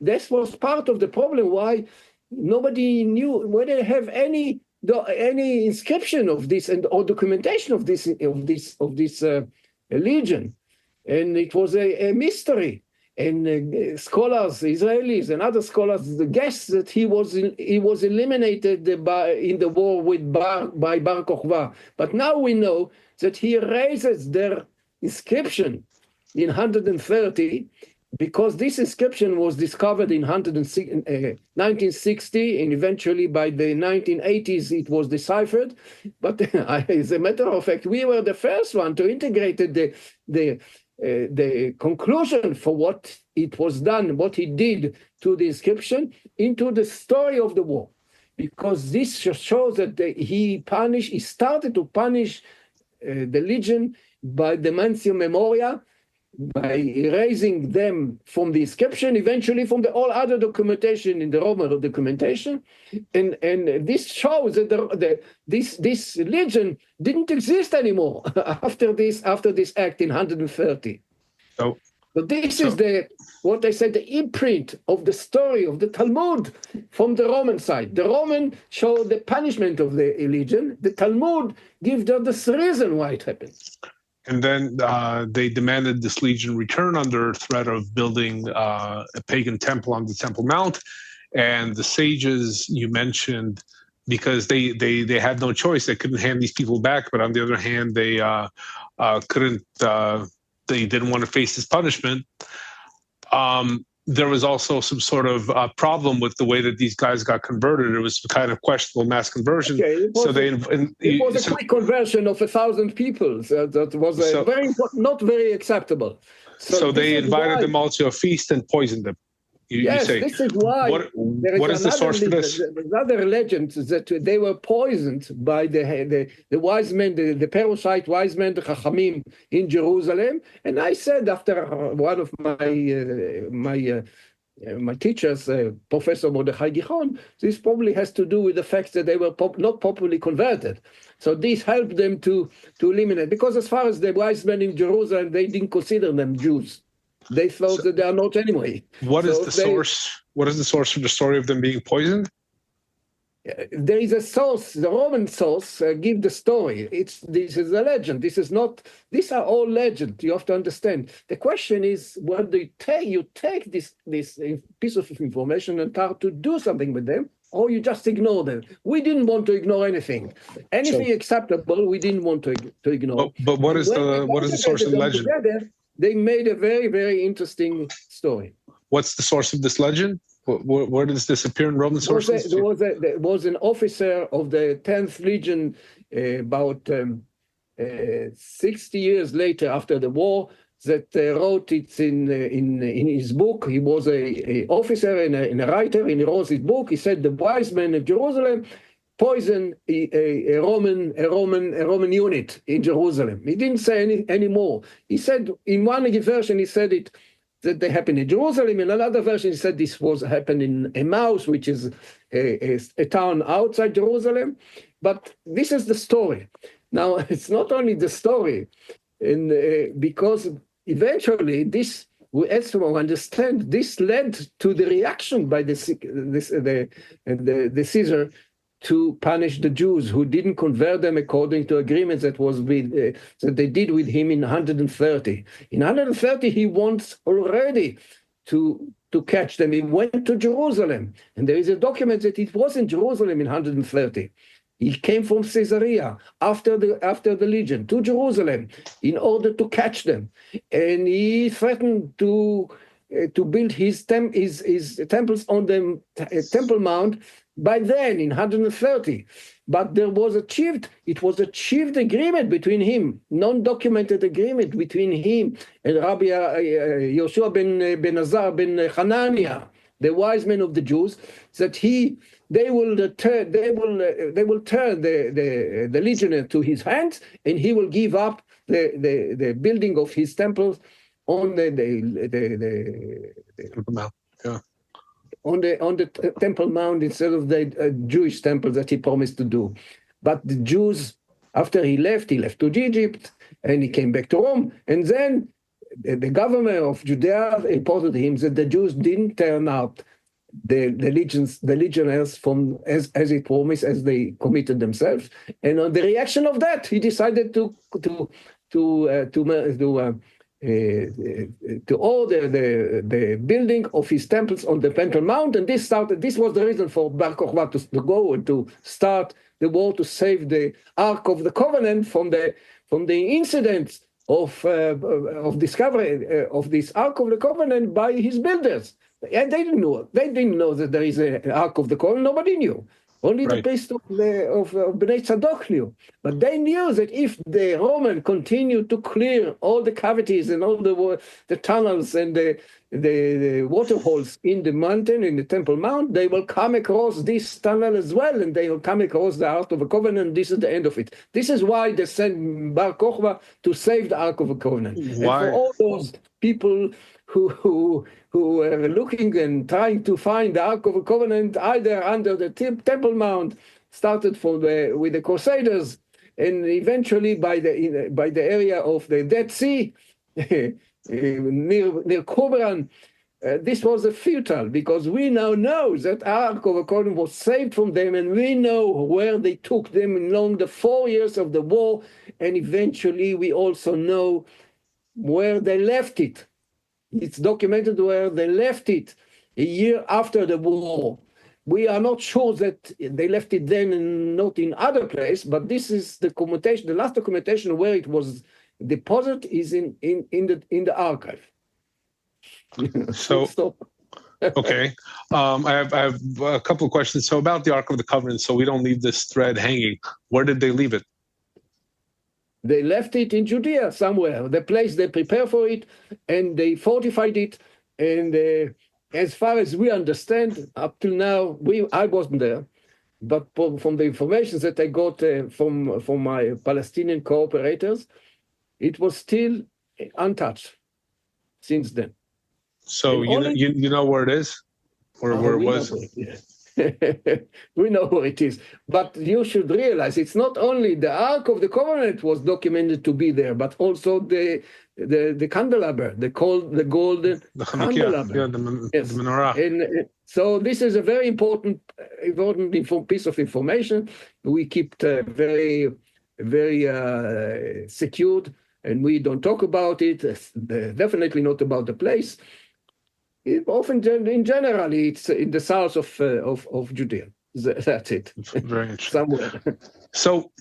this was part of the problem why nobody knew whether they have any inscription of this or documentation of this legion, and it was a mystery. And scholars, Israelis and other scholars, guessed that he was eliminated in the war by Bar Kokhba. But now we know that he erases their inscription in 130, because this inscription was discovered in 1960, and eventually by the 1980s it was deciphered. But as a matter of fact, we were the first one to integrate the conclusion for what it was done, what he did to the inscription, into the story of the war, because this shows that he started to punish the legion by the Mansio Memoria, by erasing them from the inscription, eventually from all other documentation in the Roman documentation, and this shows that this legion didn't exist anymore after this act in 130. So this is what I said, the imprint of the story of the Talmud from the Roman side. The Roman showed the punishment of the legion. The Talmud gives us the reason why it happened. And then they demanded this legion return under threat of building a pagan temple on the Temple Mount. And the sages you mentioned, because they had no choice, they couldn't hand these people back. But on the other hand, they didn't want to face this punishment. There was also some sort of problem with the way that these guys got converted. It was kind of questionable mass conversion. Okay, it was a quick conversion of 1,000 people. So that was not very acceptable. So they invited them all to a feast and poisoned them. Yes, this is why. What is the source for this? There's other legends that they were poisoned by the wise men, the Perushite wise men, the Chachamim in Jerusalem. And I said, after one of my teachers, Professor Mordechai Gichon, this probably has to do with the fact that they were not properly converted. So this helped them to eliminate, because as far as the wise men in Jerusalem, they didn't consider them Jews. They thought that they are not anyway. What is the source? What is the source for the story of them being poisoned? There is a source. The Roman source give the story. This is a legend. This is not. These are all legends. You have to understand. The question is, what do you take this piece of information and start to do something with them, or you just ignore them? We didn't want to ignore anything. Anything acceptable, we didn't want to ignore. But what is the source of the legend? Together, they made a very, very interesting story. What's the source of this legend? Where does this appear in Roman sources? There was an officer of the 10th Legion about 60 years later after the war that wrote it in his book. He was a officer and a writer, and he wrote his book. He said the wise men of Jerusalem poisoned a Roman unit in Jerusalem. He didn't say any more. He said, in one version, he said it that they happened in Jerusalem. In another version, he said this happened in Emmaus, which is a town outside Jerusalem. But this is the story. Now, it's not only the story, and because eventually this, we also understand, this led to the reaction by the Caesar to punish the Jews who didn't convert them according to agreements that they did with him in 130. In 130, he wants already to catch them. He went to Jerusalem, and there is a document that it was in Jerusalem in 130. He came from Caesarea after the legion to Jerusalem in order to catch them, and he threatened to build his temples on the Temple Mount by then in 130. But it was achieved agreement between him, non-documented agreement between him and Rabbi Yoshua ben Azar ben Hananiah, the wise men of the Jews, that they will turn the legionnaire to his hands, and he will give up the building of his temples on the Temple Mount. Yeah. On the Temple Mount instead of the Jewish temple that he promised to do. But the Jews, after he left to Egypt, and he came back to Rome, and then the governor of Judea reported to him that the Jews didn't turn out the legionnaires from as he promised, as they committed themselves. And on the reaction of that, he decided to order the building of his temples on the Temple Mount, and this was the reason for Bar Kokhba to go and to start the war to save the Ark of the Covenant from the incidents of discovery of this Ark of the Covenant by his builders. And they didn't know that there is an Ark of the Covenant. Nobody knew. Only the priest of Bnei Tzadok knew. But they knew that if the Roman continued to clear all the cavities and all the tunnels and the water holes in the mountain, in the Temple Mount, they will come across this tunnel as well, and they will come across the Ark of the Covenant. This is the end of it. This is why they sent Bar Kokhba to save the Ark of the Covenant. Why? And for all those people who were looking and trying to find the Ark of the Covenant either under the Temple Mount, started with the Crusaders, and eventually by the area of the Dead Sea near Qumran. This was futile, because we now know that Ark of the Covenant was saved from them, and we know where they took them along the 4 years of the war, and eventually we also know where they left it. It's documented where they left it a year after the war. We are not sure that they left it then and not in other place, but this is the documentation. The last documentation where it was deposited is in the archive. So, okay, I have a couple of questions. So about the Ark of the Covenant, so we don't leave this thread hanging. Where did they leave it? They left it in Judea somewhere, the place they prepared for it, and they fortified it. And as far as we understand, up till now, I wasn't there, but from the information that I got from my Palestinian cooperators, it was still untouched since then. So you know where it is, or where it was? We know where it is, but you should realize it's not only the Ark of the Covenant was documented to be there, but also the candelabra, the golden candelabra, the Menorah. And so this is a very important piece of information. We keep very, very secured, and we don't talk about it. Definitely not about the place. Often, in general, it's in the south of Judea. That's it. Very interesting. Somewhere. So,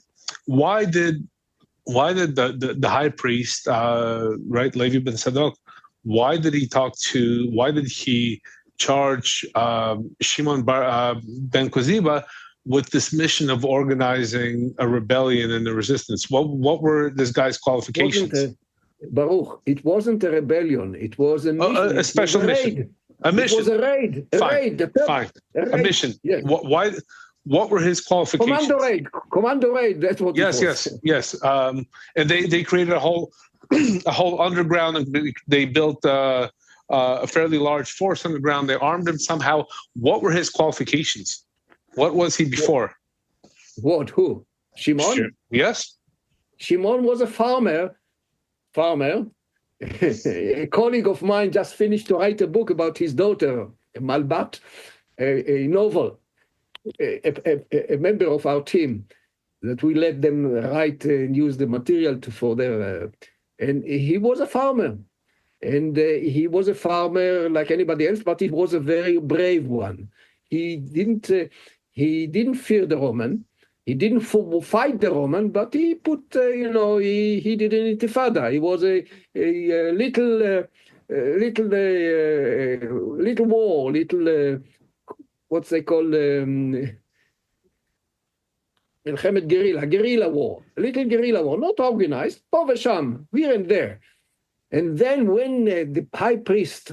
why did the high priest, right, Levi ben Sadok, why did he charge Shimon Bar ben Kokhba with this mission of organizing a rebellion and a resistance? What were this guy's qualifications? Baruch, it wasn't a rebellion. It was a mission. A special mission. A mission. It was a raid. Fine. A mission. Yes. What were his qualifications? Commando raid. That's what. Yes. And they created a whole underground. And they built a fairly large force underground. They armed him somehow. What were his qualifications? What was he before? What? Who? Shimon? Yes. Shimon was a farmer. A colleague of mine just finished to write a book about his daughter, Malbat, a novel, a member of our team that we let them write and use the material for their. And he was a farmer. And he was a farmer like anybody else, but he was a very brave one. He didn't fear the Roman. He didn't fight the Roman, but he put, he did an intifada. He was a little war, what's they call guerrilla war, little guerrilla war, not organized, povesham, here and there. And then when the high priest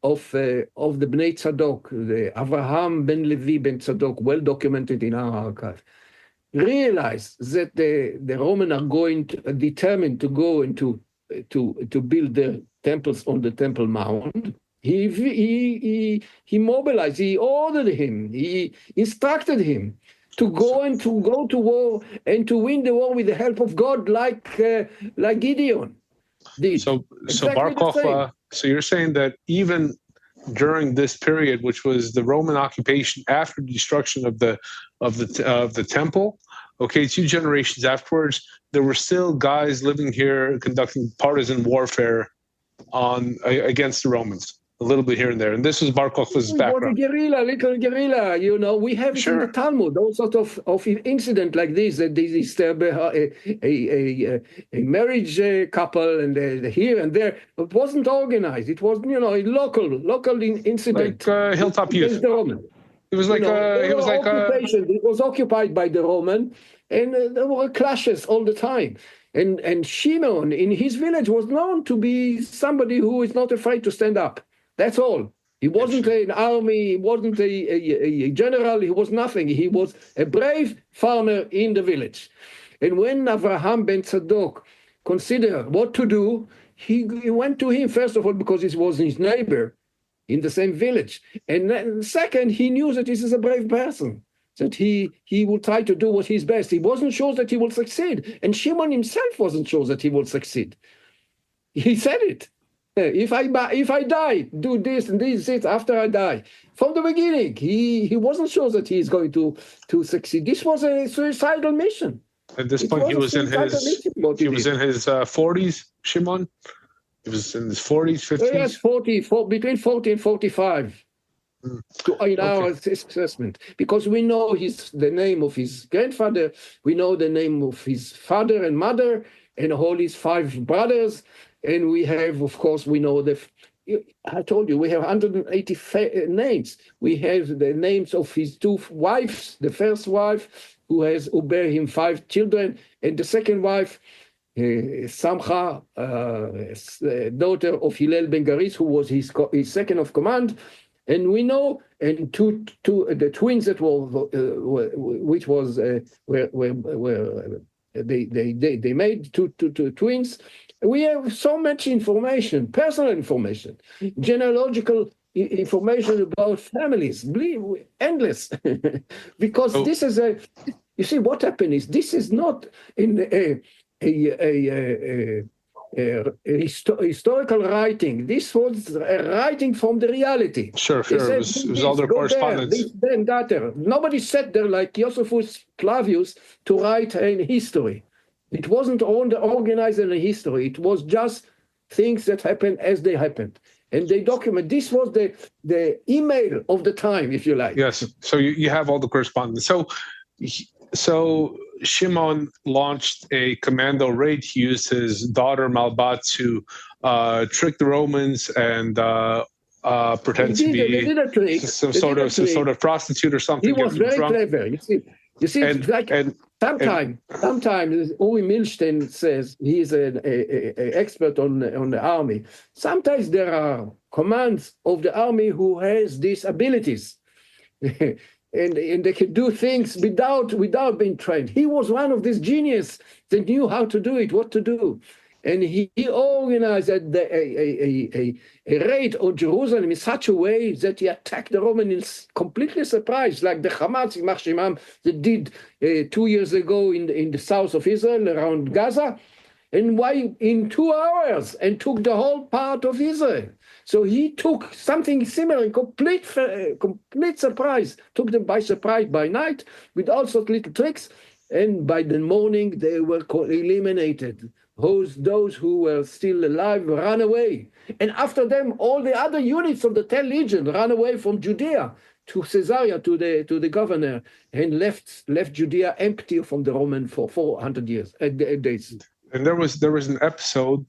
of the Bnei Tzadok, the Avraham ben Levi ben Tzadok, well documented in our archive, realized that the Romans are determined to go into to build their temples on the Temple Mount. He mobilized. He ordered him. He instructed him to go to war and to win the war with the help of God, like Gideon did. So Bar Kokhba. So you're saying that even during this period, which was the Roman occupation after the destruction of the temple, okay, 2 generations afterwards, there were still guys living here conducting partisan warfare against the Romans, a little bit here and there. And this was Bar Kokhba's background. Little guerrilla, you know. We have it in the Talmud, all sorts of incident like this, that they disturb a marriage couple and here and there. It wasn't organized. It was, you know, a local incident. Like hilltop youth. The Roman. It was like It was occupied by the Roman, and there were clashes all the time. And Shimon in his village was known to be somebody who is not afraid to stand up. That's all. He wasn't an army, he wasn't a general, he was nothing. He was a brave farmer in the village. And when Avraham ben Tzadok considered what to do, he went to him, first of all, because he was his neighbor in the same village. And then second, he knew that this is a brave person, that he would try to do what is best. He wasn't sure that he will succeed. And Shimon himself wasn't sure that he will succeed. He said it. If I die, do this and this after I die. From the beginning, he wasn't sure that he is going to succeed. This was a suicidal mission. At this point, he was in his 40s, Shimon? He was in his 40s, 50s? Yes, between 40 and 45. In our assessment, because we know the name of his grandfather, we know the name of his father and mother, and all his 5 brothers, and we have, of course, we know I told you, we have 180 names. We have the names of his 2 wives, the first wife, who bear him 5 children, and the second wife, Samcha, daughter of Hillel ben Garis, who was his second of command. And we know, and the twins that they made two twins. We have so much information, personal information, genealogical information about families, endless, because this is you see what happened is this is not in historical writing. This was a writing from the reality. Sure. It was all their correspondence. Nobody sat there like Josephus Flavius to write a history. It wasn't organized in a history. It was just things that happened as they happened. And they document. This was the email of the time, if you like. Yes. So you have all the correspondence. So Shimon launched a commando raid. He used his daughter Malbat to trick the Romans and pretend to be some sort of prostitute or something. He was very clever. You see, sometimes Uri Milstein says he is an expert on the army. Sometimes there are commands of the army who has these abilities. And they can do things without being trained. He was one of these geniuses that knew how to do it, what to do. And he organized a raid on Jerusalem in such a way that he attacked the Romans completely surprised, like the Hamas Ymach Shemam that did 2 years ago in the south of Israel around Gaza. And why in 2 hours and took the whole part of Israel. So he took something similar, complete surprise, took them by surprise by night with all sorts of little tricks. And by the morning, they were eliminated. Those who were still alive ran away. And after them, all the other units of the 10 Legion ran away from Judea to Caesarea, to the governor, and left Judea empty from the Roman for 400 days. And there was an episode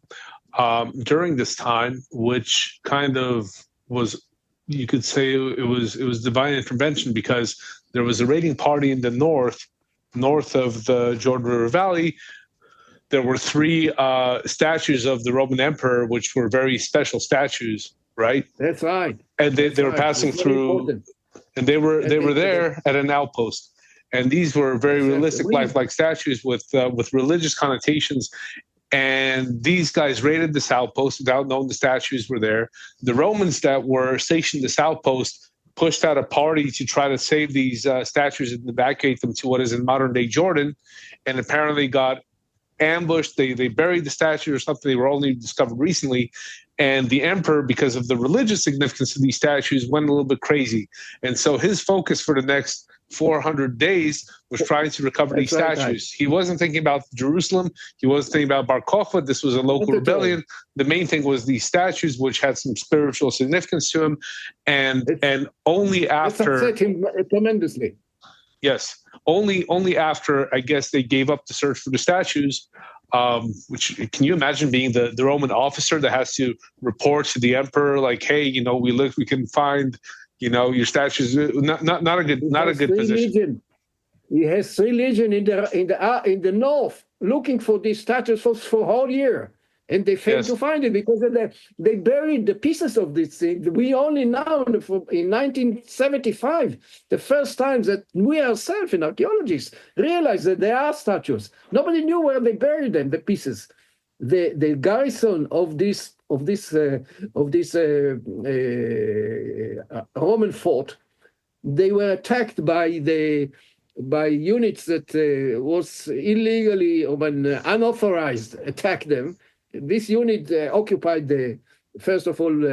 during this time, which kind of was, you could say, it was divine intervention, because there was a raiding party in the north of the Jordan River Valley. There were 3 statues of the Roman emperor, which were very special statues, right? That's right. And they were passing through, and they were there at an outpost. And these were very realistic, lifelike statues with religious connotations. And these guys raided this outpost without knowing the statues were there. The Romans that were stationed at this outpost pushed out a party to try to save these statues and evacuate them to what is in modern-day Jordan, and apparently got ambushed. They buried the statue or something. They were only discovered recently. And the emperor, because of the religious significance of these statues, went a little bit crazy. And so his focus for the next 400 days was trying to recover these statues. He wasn't thinking about Jerusalem. He wasn't thinking about Bar Kokhba. This was a local rebellion. The main thing was these statues, which had some spiritual significance to him. And only after... It upset him tremendously. Yes. Only after, I guess, they gave up the search for the statues, which, can you imagine being the Roman officer that has to report to the emperor, like, hey, we can find... your statues, not a good position. Legion. He has 3 legions in the north looking for these statues for a whole year, and they failed to find it because they buried the pieces of this thing. We only now, in 1975, the first time that we ourselves, in archaeologists, realized that there are statues. Nobody knew where they buried them, the pieces. The garrison of this Roman fort, they were attacked by units that was illegally or unauthorized attacked them. This unit occupied first of all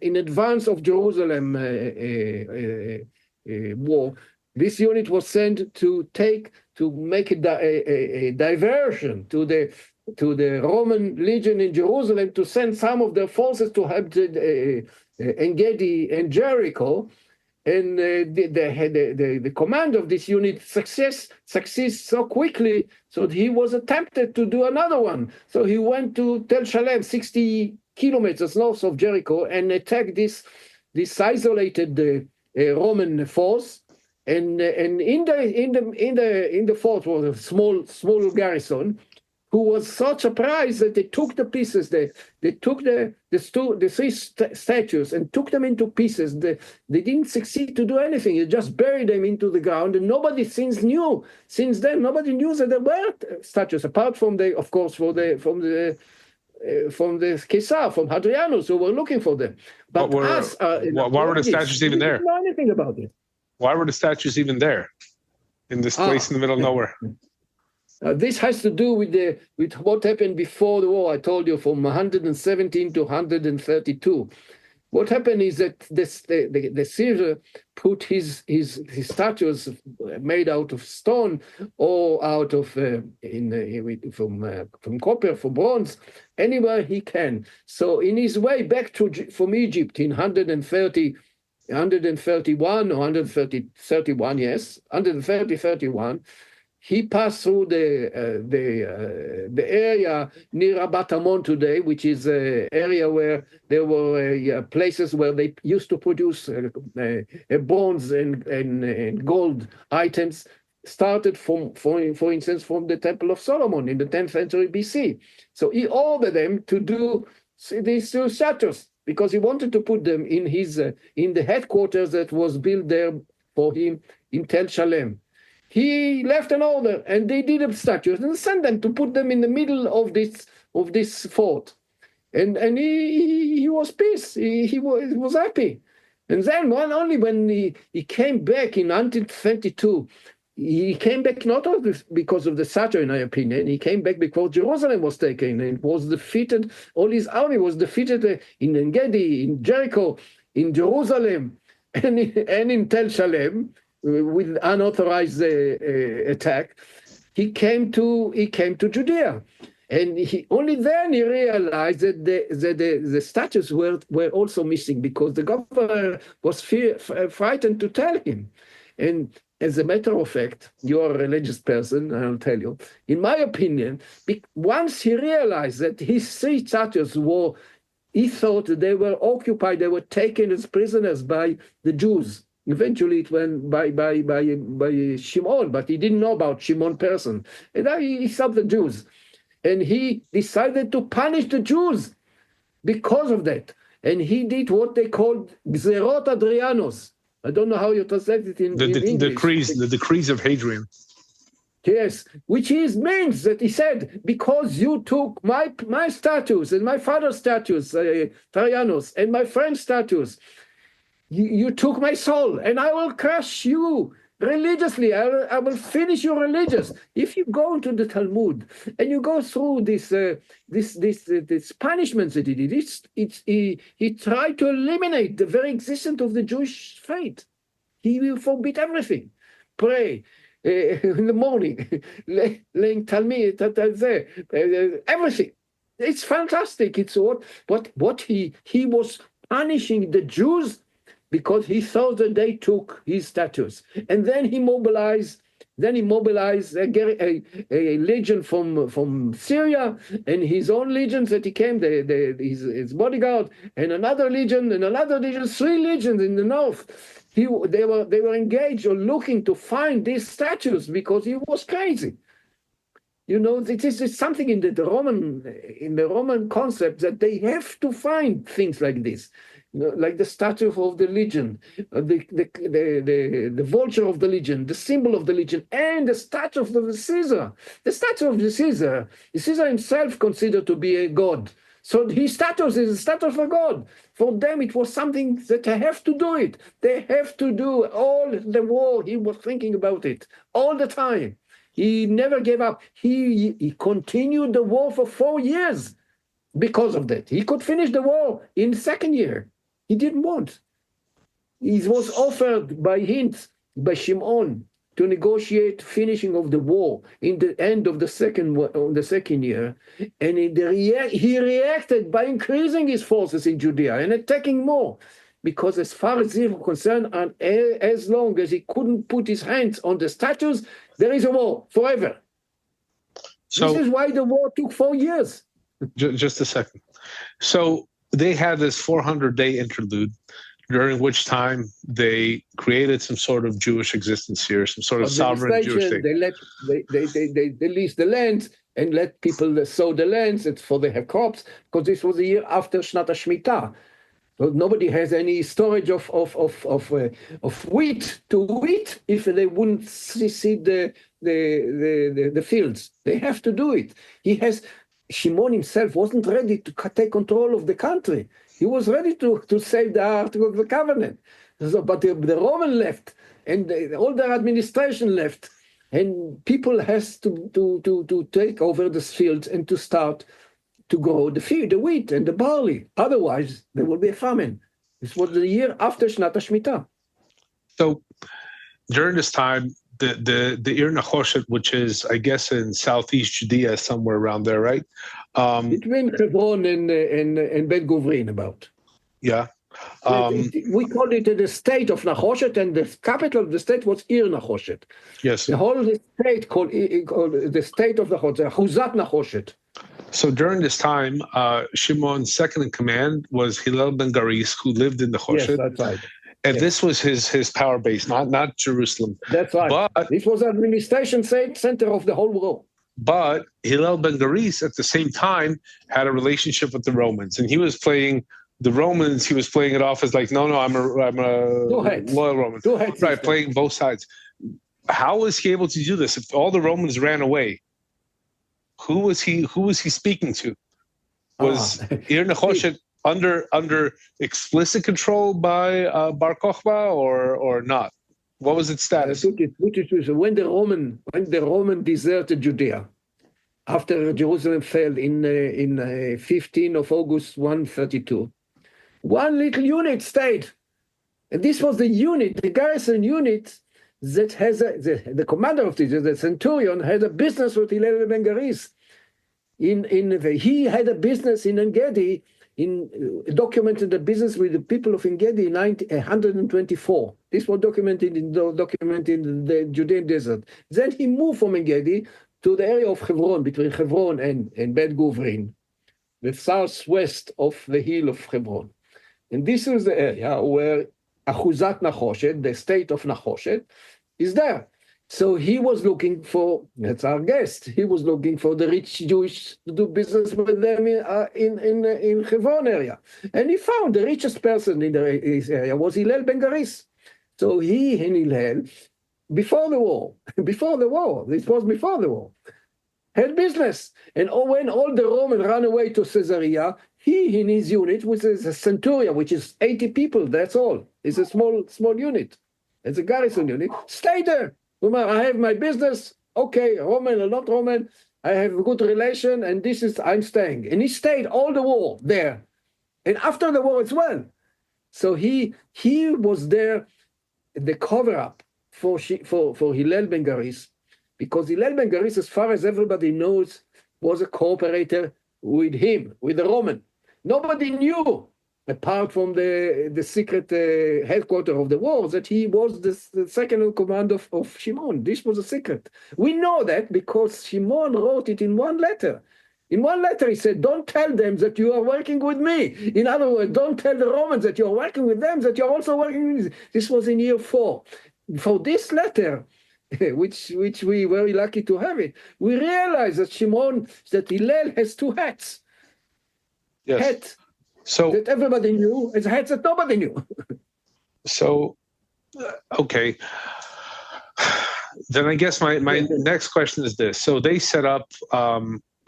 in advance of Jerusalem war. This unit was sent to make a diversion to the Roman legion in Jerusalem, to send some of their forces to help En-Gedi and Jericho. And the command of this unit succeeds so quickly, so he was tempted to do another one. So he went to Tel Shalem, 60 kilometers north of Jericho, and attacked this isolated Roman force. And in the fort was a small garrison, who was so surprised that they took the pieces. They took the 3 statues and took them into pieces. They didn't succeed to do anything. They just buried them into the ground, and nobody since then nobody knew that there were statues, apart from of course from the Caesar, from Hadrianus, who were looking for them. But why were the statues even there? We didn't know anything about it. Why were the statues even there in this place in the middle of nowhere? This has to do with what happened before the war. I told you, from 117 to 132. What happened is that the Caesar put his statues made out of stone or out of from copper, from bronze, anywhere he can. So in his way back from Egypt in 131 or 131, yes, 131. He passed through the area near Rabat Amon today, which is an area where there were places where they used to produce bronze and gold items. Started for instance, from the Temple of Solomon in the 10th century BC. So he ordered them to do these 2 statues because he wanted to put them in the headquarters that was built there for him in Tel Shalem. He left an order, and they did the statues and sent them to put them in the middle of this fort, and he was peace. He was happy, and then only when he came back in 1922, he came back not because of the statue, in my opinion. He came back because Jerusalem was taken and was defeated. All his army was defeated in En-Gedi, in Jericho, in Jerusalem, and in Tel Shalem. With unauthorized attack, he came to Judea, and only then he realized that the statues were also missing, because the governor was frightened to tell him. And as a matter of fact, you are a religious person, I'll tell you. In my opinion, once he realized that his 3 statues he thought they were occupied, they were taken as prisoners by the Jews. Eventually it went by Shimon, but he didn't know about Shimon person. And he saw the Jews. And he decided to punish the Jews because of that. And he did what they called Gzerot Adrianos. I don't know how you translate it in English. The decrees of Hadrian. Yes, which means that he said, because you took my statues and my father's statues, Trajanus, and my friend's statues, you took my soul, and I will crush you religiously. I will finish you religious. If you go into the Talmud and you go through this punishments that he did, he tried to eliminate the very existence of the Jewish faith. He will forbid everything. pray in the morning, laying Talmud, everything. It's fantastic. It's what he was punishing the Jews because he thought that they took his status, and then he mobilized. Then he mobilized a legion from Syria, and his own legions that he came, his bodyguard, and another legion, 3 legions in the north. They were engaged or looking to find these statues because he was crazy. You know, it is something in the Roman concept that they have to find things like this. You know, like the statue of the legion, the vulture of the legion, the symbol of the legion, and the statue of the Caesar. The statue of the Caesar himself considered to be a god. So his statue is a statue of a god. For them, it was something that they have to do it. They have to do all the war. He was thinking about it all the time. He never gave up. He continued the war for 4 years because of that. He could finish the war in the 2nd year. He didn't want. He was offered by hints by Shimon to negotiate finishing of the war in the end of the second year, and he reacted by increasing his forces in Judea and attacking more, because as far as he was concerned, and as long as he couldn't put his hands on the statues, there is a war forever. So this is why the war took 4 years. Just a second. So they had this 400-day interlude, during which time they created some sort of Jewish existence here, some sort of sovereign Jewish state. They leased the lands and let people sow the lands for they have crops, because this was the year after Shnat HaShmitah. So nobody has any storage of wheat to eat if they wouldn't seed the fields. They have to do it. Shimon himself wasn't ready to take control of the country. He was ready to save the Ark of the Covenant. But the Roman left, and all their administration left, and people has to take over the fields and to start to grow the wheat and the barley. Otherwise, there will be a famine. This was the year after Shnat HaShmitah. So during this time, the Uri Nechoshet, which is, I guess, in southeast Judea, somewhere around there, right? Between Hebron and Bet Guvrin, about. Yeah. We called it the state of Nechoshet, and the capital of the state was Uri Nechoshet. Yes. The whole state called the state of Nechoshet, Achuzat Nechoshet. So during this time, Shimon's second in command was Hillel ben Garis, who lived in Nechoshet. Yes, that's right. And this was his power base, not Jerusalem. That's right. But this was the administration center of the whole world. But Hillel ben Garis, at the same time, had a relationship with the Romans, and he was playing the Romans. He was playing it off as like, no, I'm a loyal Roman, right? Playing both sides. How was he able to do this? If all the Romans ran away, who was he speaking to? Was Uri Nechoshet under explicit control by Bar Kokhba or not? What was its status? When the Roman deserted Judea after Jerusalem fell in 15 of August 132, one little unit stayed, and this was the garrison unit that has the commander of the centurion had a business with Hillel ben Garis. He had a business in En-Gedi. Documented the business with the people of En-Gedi in 124. This was documented in the Judean desert. Then he moved from En-Gedi to the area of Hebron, between Hebron and Bet Guvrin, the southwest of the hill of Hebron. And this is the area where Achuzat Nechoshet, the state of Nechoshet, is there. So he was looking for, that's our guest, he was looking for the rich Jewish to do business with them in Hebron area. And he found the richest person in his area was Hillel ben Garis. So he and Hillel, before the war, this was before the war, had business. And when all the Romans ran away to Caesarea, he in his unit, which is a centurion, which is 80 people, that's all. It's a small unit. It's a garrison unit, stayed there. I have my business, okay, Roman or not Roman, I have a good relation, and I'm staying. And he stayed all the war there, and after the war as well. So he was there, the cover-up for Hillel Ben Garis, because Hillel Ben Garis, as far as everybody knows, was a cooperator with him, with the Roman. Nobody knew, apart from the secret headquarters of the war, that he was the second in command of Shimon. This was a secret. We know that because Shimon wrote it in one letter. In one letter, he said, don't tell them that you are working with me. In other words, don't tell the Romans that you are working with them, that you are also working with me. This was in year 4. For this letter, which we were very lucky to have it, we realize that Hillel has 2 hats. Yes. Hat so that everybody knew, and hats that nobody knew. So, okay. Then I guess my next question is this. So they set up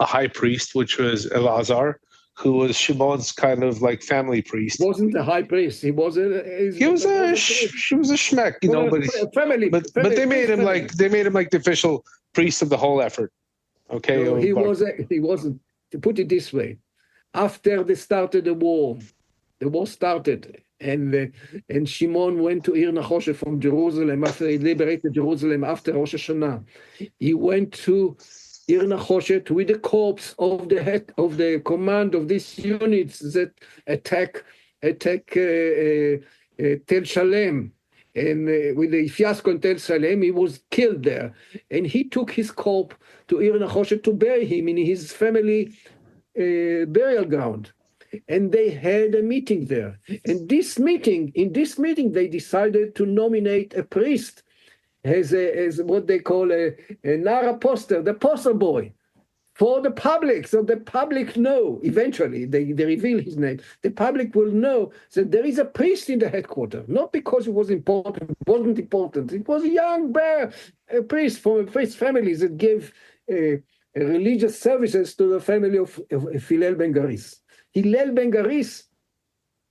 a high priest, which was Elazar, who was Shimon's kind of like family priest. He wasn't a high priest. He was a schmeck, you know. But they made him like the official priest of the whole effort. Okay. No, he wasn't. To put it this way, after they started the war started, and Shimon went to Nechoshet from Jerusalem after he liberated Jerusalem after Rosh Hashanah. He went to Nechoshet with the corps of the head of the command of these units that attack Tel Shalem, and with the fiasco in Tel Shalem, he was killed there, and he took his corpse to Nechoshet to bury him in his family burial ground. And they had a meeting there. And in this meeting, they decided to nominate a priest as what they call a Nara poster, the poster boy, for the public. So the public know, eventually, they reveal his name. The public will know that there is a priest in the headquarters, not because it was important, it wasn't important. It was a young bear, a priest from a priest family that gave religious services to the family of Hillel Ben Garis. Hillel Ben Garis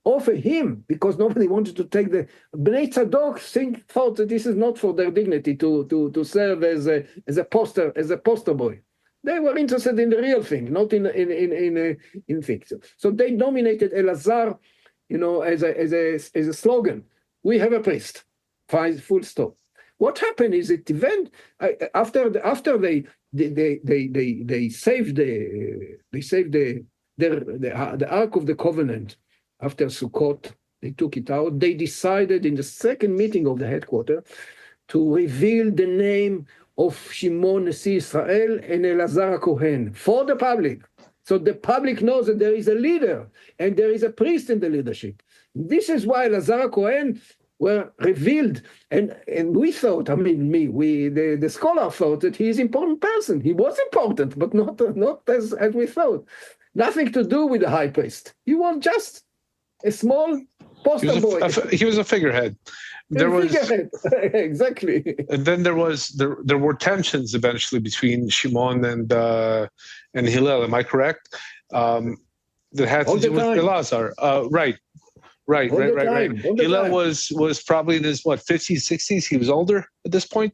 offered him, because nobody wanted to take the Bnei Tzadok thought that this is not for their dignity to serve as a poster boy. They were interested in the real thing, not in fiction. So they nominated Elazar, as a slogan. We have a priest. Full stop. What happened is that after they saved the Ark of the Covenant after Sukkot, they took it out. They decided in the second meeting of the headquarters to reveal the name of Shimon Nasi Israel and Elazar Kohen for the public. So the public knows that there is a leader and there is a priest in the leadership. This is why Elazar Kohen were revealed, and we thought, the scholar thought that he is an important person. He was important, but not as we thought. Nothing to do with the high priest. He was just a small poster boy. He was a figurehead. Exactly. And then there were tensions eventually between Shimon and Hillel. Am I correct? That had to do with Elazar. Right. Hillel was probably in his 50s, 60s. He was older at this point.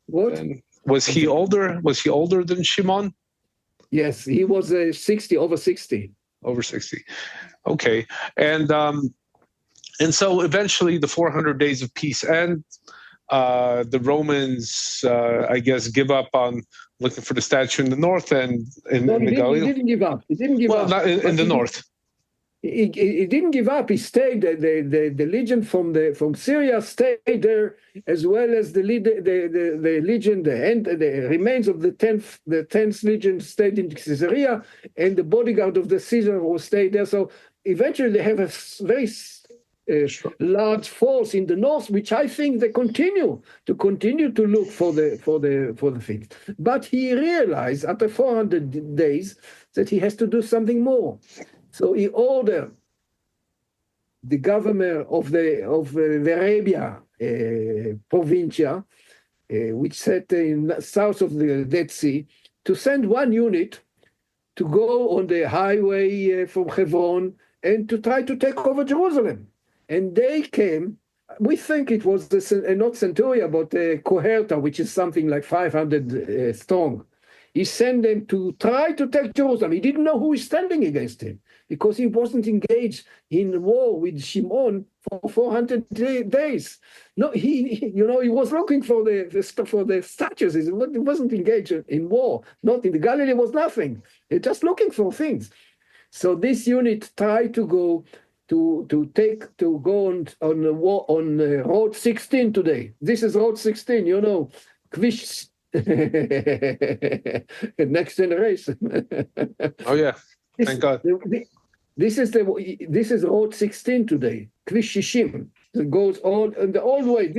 What? And was he older? Was he older than Shimon? Yes, he was 60, over 60. Over 60. Okay. And so eventually the 400 days of peace end. The Romans, I guess, give up on looking for the statue in the north and in the Galilee. He didn't give up. Not in the north. He didn't give up. He stayed. The legion from Syria stayed there, as well as the legion, the remains of the 10th legion stayed in Caesarea, and the bodyguard of the Caesar will stay there. So eventually, they have a very large force in the north, which I think they continue to look for the things. But he realized after 400 days that he has to do something more. So he ordered the governor of the Arabia provincia, which sat in south of the Dead Sea, to send one unit to go on the highway from Hebron and to try to take over Jerusalem. And they came. We think it was not centuria, but cohorta, which is something like 500 strong. he sent them to try to take Jerusalem. He didn't know who is standing against him because he wasn't engaged in war with Shimon for 400 days. No, he was looking for the statues. He wasn't engaged in war. Not in the Galilee was nothing. He's just looking for things. So this unit tried to go on the war on Road 16 today. This is Road 16, Kvish. Next generation. Oh yeah, thank God. This is Road 16 today. Kvish Shishim. It goes all in the old way.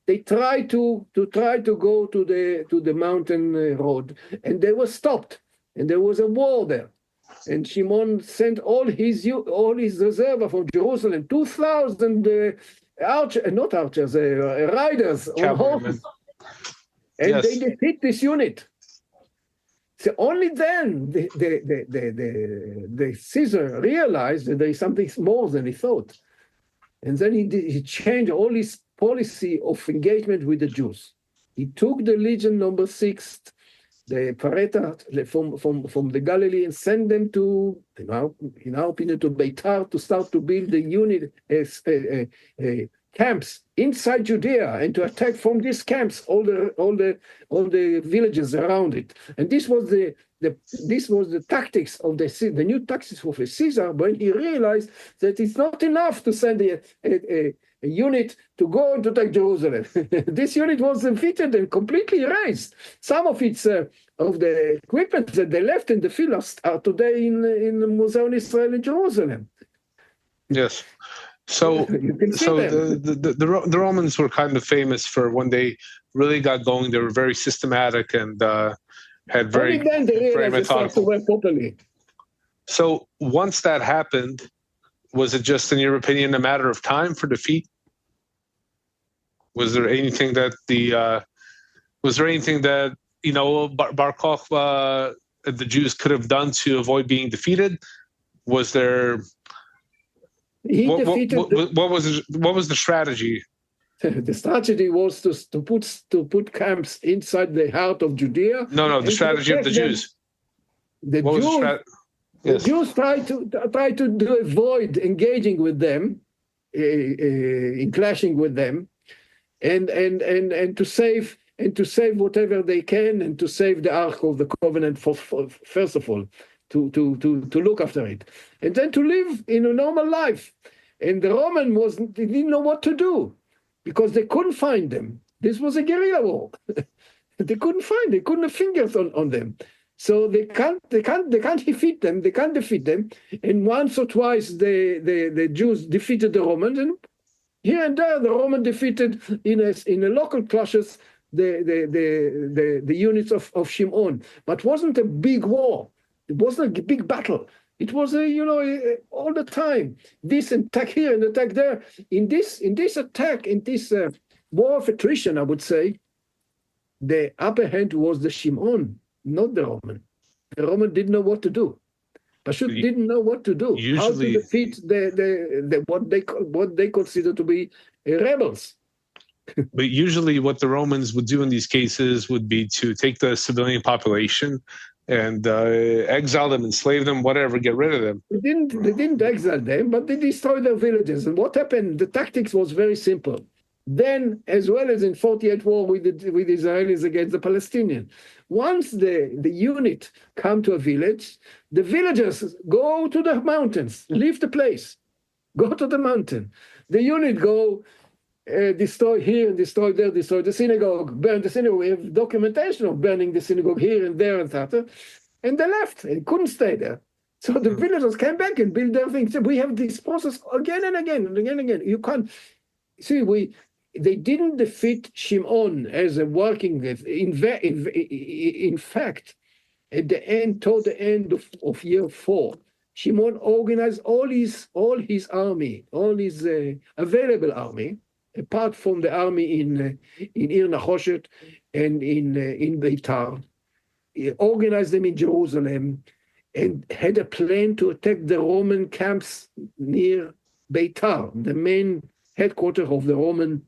They try to go to the mountain road, and they were stopped, and there was a war there. And Shimon sent all his reserve from Jerusalem, 2,000 riders on horses. And yes, they defeat this unit. So only then the Caesar realized that there is something more than he thought. And then he changed all his policy of engagement with the Jews. He took the legion number 6, the Pareta from the Galilee, and sent them to, in our opinion, to Beitar to start to build the unit camps inside Judea and to attack from these camps all the villages around it. And this was the tactics of the new tactics of Caesar, when he realized that it's not enough to send a unit to go and to take Jerusalem. This unit was defeated and completely erased. Some of its of the equipment that they left in the field are today in the Museum Israel in Jerusalem. Yes. So the Romans were kind of famous for when they really got going. They were very systematic and had very methodical. So once that happened, was it just, in your opinion, a matter of time for defeat? Was there anything that Bar Kokhba, the Jews could have done to avoid being defeated? Was there? What was the strategy? The strategy was to put camps inside the heart of Judea. No, the strategy of the Jews. The Jews tried to avoid engaging with them, in clashing with them, and to save whatever they can, and to save the Ark of the Covenant first of all. To look after it, and then to live in a normal life. And the Roman they didn't know what to do because they couldn't find them. This was a guerrilla war. They couldn't have fingers on them. So they can't defeat them. They can't defeat them. And once or twice the Jews defeated the Romans, and here and there the Roman defeated in a local clashes the units of Shimon. But it wasn't a big war. It wasn't a big battle. It was all the time. This attack here and attack there. In this attack, in this war of attrition, I would say, the upper hand was the Shimon, not the Roman. The Roman didn't know what to do. Pashut didn't know what to do. How to defeat what they consider to be rebels. But usually, what the Romans would do in these cases would be to take the civilian population and exile them, enslave them, whatever, get rid of them. They didn't exile them, but they destroyed their villages. And what happened? The tactics was very simple. Then, as well as in 48 war with the Israelis against the Palestinians, once the unit come to a village, the villagers go to the mountains, leave the place, go to the mountain. The unit go destroy here, destroy there, destroy the synagogue, burn the synagogue. We have documentation of burning the synagogue here and there and that. And they left. They couldn't stay there. So the villagers came back and built their things. We have this process again and again and again and again. You can't see they didn't defeat Shimon as a working. In fact, at the end, toward the end of year 4, Shimon organized all his army, all his available army, apart from the army in Nechoshet and in Beitar. He organized them in Jerusalem and had a plan to attack the Roman camps near Beitar, the main headquarters of the Roman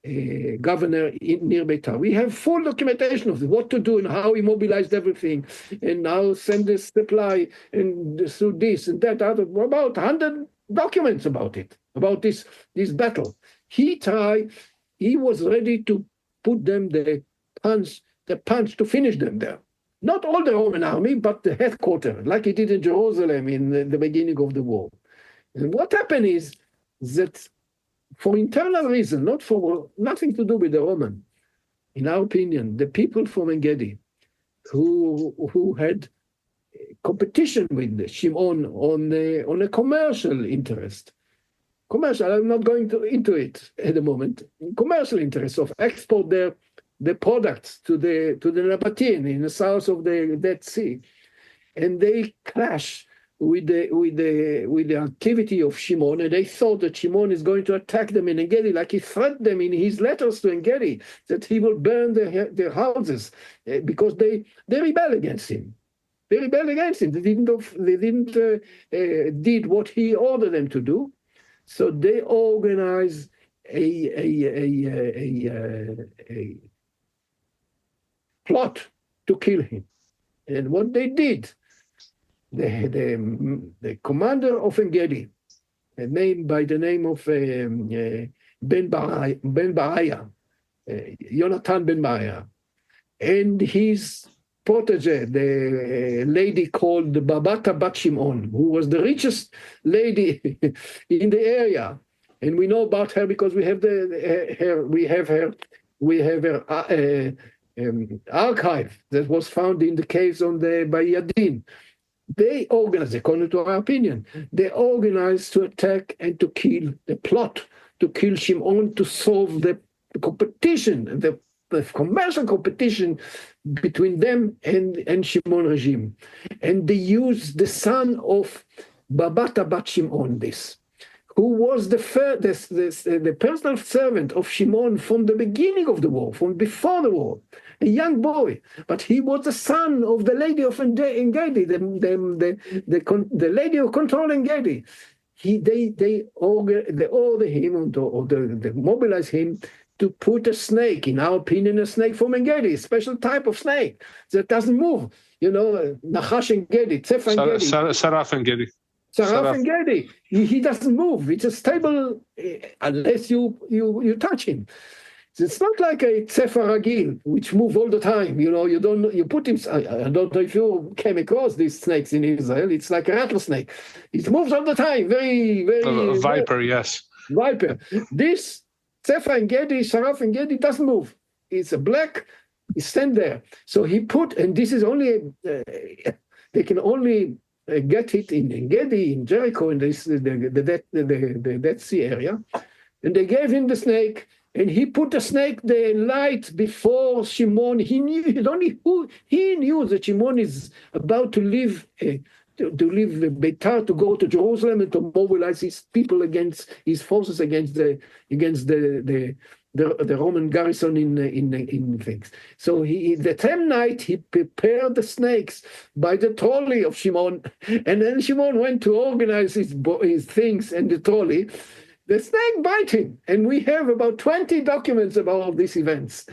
governor near Beitar. We have full documentation of what to do and how he mobilized everything, and how send the supply and do this and that. About 100 documents about it, about this battle. He was ready to put them the punch to finish them there. Not all the Roman army, but the headquarters, like he did in Jerusalem in the beginning of the war. And what happened is that for internal reason, nothing to do with the Roman, in our opinion, the people from Engedi who had competition with Shimon on a commercial interest. Commercial, I'm not going into it at the moment. Commercial interest of export the products to the Nabatean in the south of the Dead Sea, and they clash with the activity of Shimon, and they thought that Shimon is going to attack them in Engedi, like he threatened them in his letters to Engedi, that he will burn their houses because they rebel against him. They rebelled against him. They didn't did what he ordered them to do. So they organized a plot to kill him. And what they did, the commander of Engedi, named by the name of Ben Baraya, Yonatan Ben Baraya, and his protege, the lady called Babata Bat Shimon, who was the richest lady in the area, and we know about her because we have her archive that was found in the caves by Yadin. They organized, according to our opinion, they organized to attack and to kill, the plot to kill Shimon, to solve the competition, the commercial competition between them and Shimon regime. And they used the son of Babata Bat Shimon, who was the personal servant of Shimon from the beginning of the war, from before the war, a young boy. But he was the son of the lady of Engedi, the lady who controlled Engedi. They order him, or they mobilize him to put a snake, in our opinion, a snake from Engedi, a special type of snake that doesn't move. Nachash Engedi, Tzef Engedi. Saraf Engedi. Saraf Engedi. He doesn't move. It's a stable unless you touch him. It's not like a Tzefa Ragil, which move all the time. You put him. I don't know if you came across these snakes in Israel. It's like a rattlesnake. It moves all the time. Very, very. Viper, yes. Viper. This Tzefa Engedi, Saraf Engedi doesn't move. It's a black. He stand there. So he put, and this is only. They can only get it in Engedi, in Jericho, in the Dead Sea area, and they gave him the snake. And he put the snake the night before Shimon. He knew that Shimon is about to leave Beitar to go to Jerusalem and to mobilize his people his forces against the Roman garrison in things. So the same night he prepared the snakes by the trolley of Shimon, and then Shimon went to organize his things and the trolley. The snake bite him, and we have about 20 documents about all these events.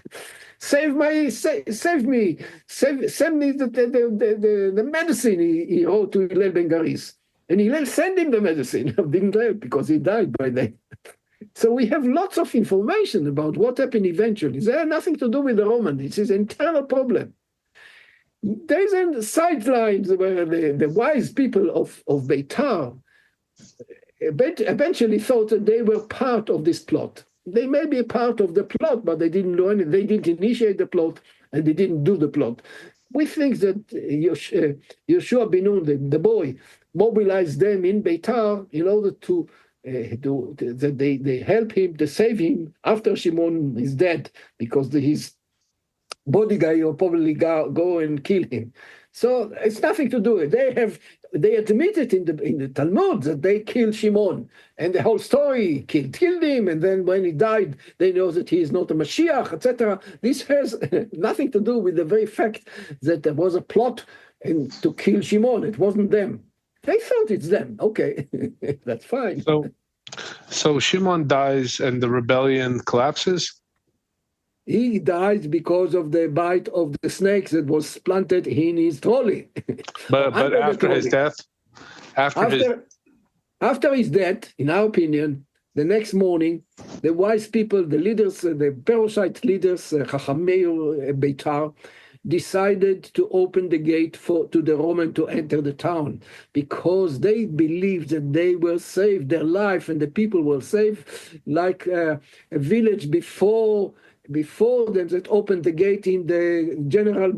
Send me the medicine, he wrote to Hillel Ben Garis. And Hillel sent him the medicine. Didn't help because he died by then. So we have lots of information about what happened eventually. They have nothing to do with the Roman. It's his internal problem. There's a sidelines where the wise people of Beitar eventually thought that they were part of this plot. They may be a part of the plot, but they didn't do anything. They didn't initiate the plot, and they didn't do the plot. We think that Yoshua ben Nun, the boy, mobilized them in Beitar in order that they help him, to save him after Shimon is dead, because his bodyguard will probably go and kill him. So it's nothing to do with it. They admitted in the Talmud that they killed Shimon, and the whole story killed him, and then when he died, they know that he is not a Mashiach, etc. This has nothing to do with the very fact that there was a plot to kill Shimon. It wasn't them. They thought it's them. Okay, that's fine. So So Shimon dies and the rebellion collapses? He died because of the bite of the snake that was planted in his trolley. But after his death? After his death, in our opinion, the next morning, the wise people, the leaders, the Perushite leaders, Chachamei Beitar, decided to open the gate to the Roman to enter the town because they believed that they were saved, their life and the people were saved, like a village before them that opened the gate in the general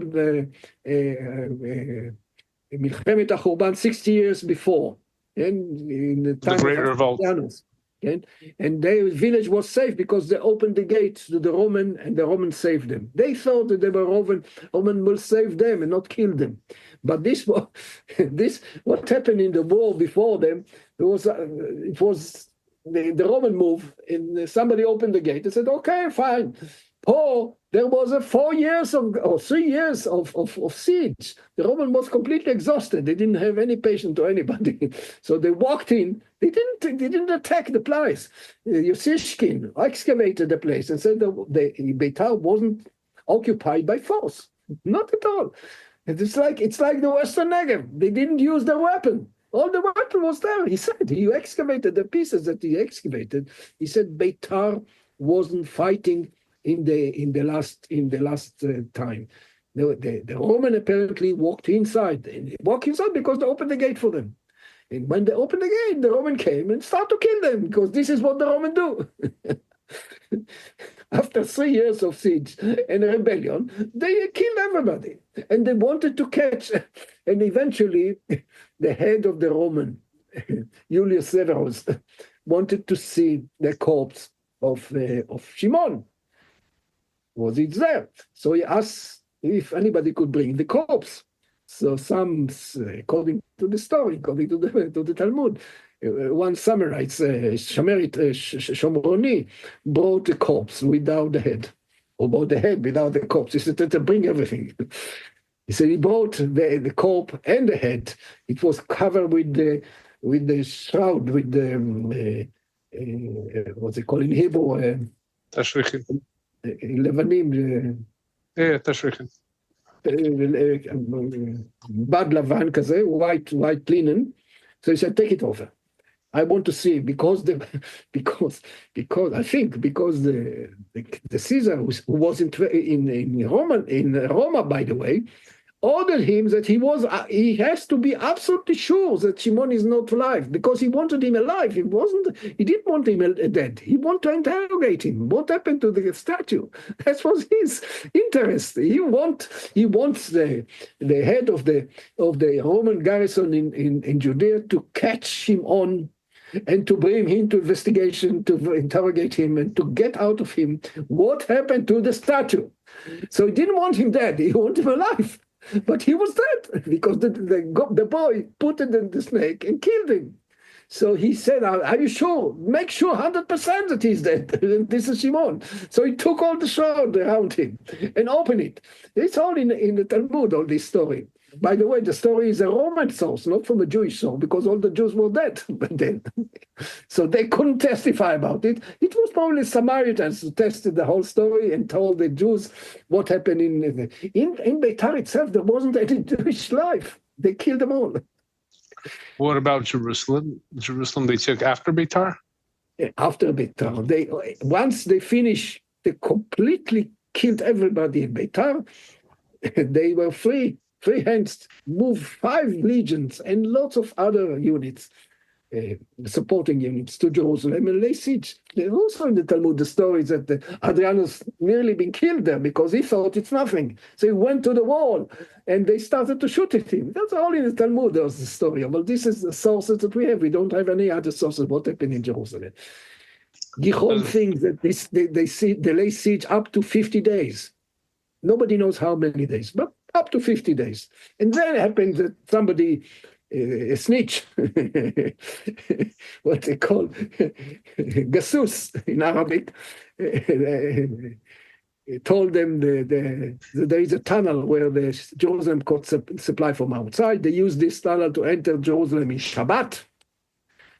Milchemet HaChurban 60 years before. And in the time the Great of Revolt. Okay? And their village was safe because they opened the gates to the Roman and the Romans saved them. They thought that they were Roman will save them and not kill them. But what happened in the war before them, it was the Roman move, and somebody opened the gate and said, okay, fine. There was 4 years or 3 years of siege. The Roman was completely exhausted. They didn't have any patience to anybody. So they walked in. They didn't attack the place. Yosishkin excavated the place and said the Beitar wasn't occupied by force. Not at all. It's like the Western Negev. They didn't use their weapon. All the weapon was there. He said he excavated the pieces that he excavated. He said Beitar wasn't fighting in the last time. The Roman apparently walked inside. And walked inside because they opened the gate for them. And when they opened the gate, the Roman came and started to kill them because this is what the Romans do. After 3 years of siege and rebellion, they killed everybody. And they wanted to catch. And eventually, the head of the Roman, Julius Severus, wanted to see the corpse of Shimon. Was it there? So he asked if anybody could bring the corpse. So some, according to the story, according to the Talmud, one summarized, Shomroni brought the corpse without the head, or brought the head without the corpse. He said, to bring everything. He said he brought the corpse and the head. It was covered with the shroud, with the, what's it called in Hebrew? Tashrichim. לבנים. תשריכים. בד לבן כזה, white linen. So he said, take it over. I want to see because the Caesar who was in Roma, by the way, ordered him that he has to be absolutely sure that Shimon is not alive because he wanted him alive. He didn't want him dead. He wanted to interrogate him. What happened to the statue? That was his interest. He wants the head of the Roman garrison in Judea to catch Shimon and to bring him to investigation, to interrogate him, and to get out of him what happened to the statue. So he didn't want him dead. He wanted him alive. But he was dead because the boy put it in the snake and killed him. So he said, are you sure? Make sure 100% that he's dead. This is Shimon. So he took all the shroud around him and opened it. It's all in the Talmud, all this story. By the way, the story is a Roman source, not from a Jewish source, because all the Jews were dead then. So they couldn't testify about it. It was probably Samaritans who tested the whole story and told the Jews what happened in Beitar itself. There wasn't any Jewish life. They killed them all. What about Jerusalem? Jerusalem they took after Beitar? After Beitar. Once they finished, they completely killed everybody in Beitar. They were free hands, moved 5 legions and lots of other units, supporting units to Jerusalem and lay siege. There's also in the Talmud the story that Adrianus nearly been killed there because he thought it's nothing. So he went to the wall and they started to shoot at him. That's all in the Talmud, there's the story. Well, this is the sources that we have. We don't have any other sources what happened in Jerusalem. Gichon thinks that they lay siege up to 50 days. Nobody knows how many days, but up to 50 days. And then it happened that somebody, a snitch, what they call gasus in Arabic, told them that there is a tunnel where the Jerusalem got supply from outside. They used this tunnel to enter Jerusalem in Shabbat.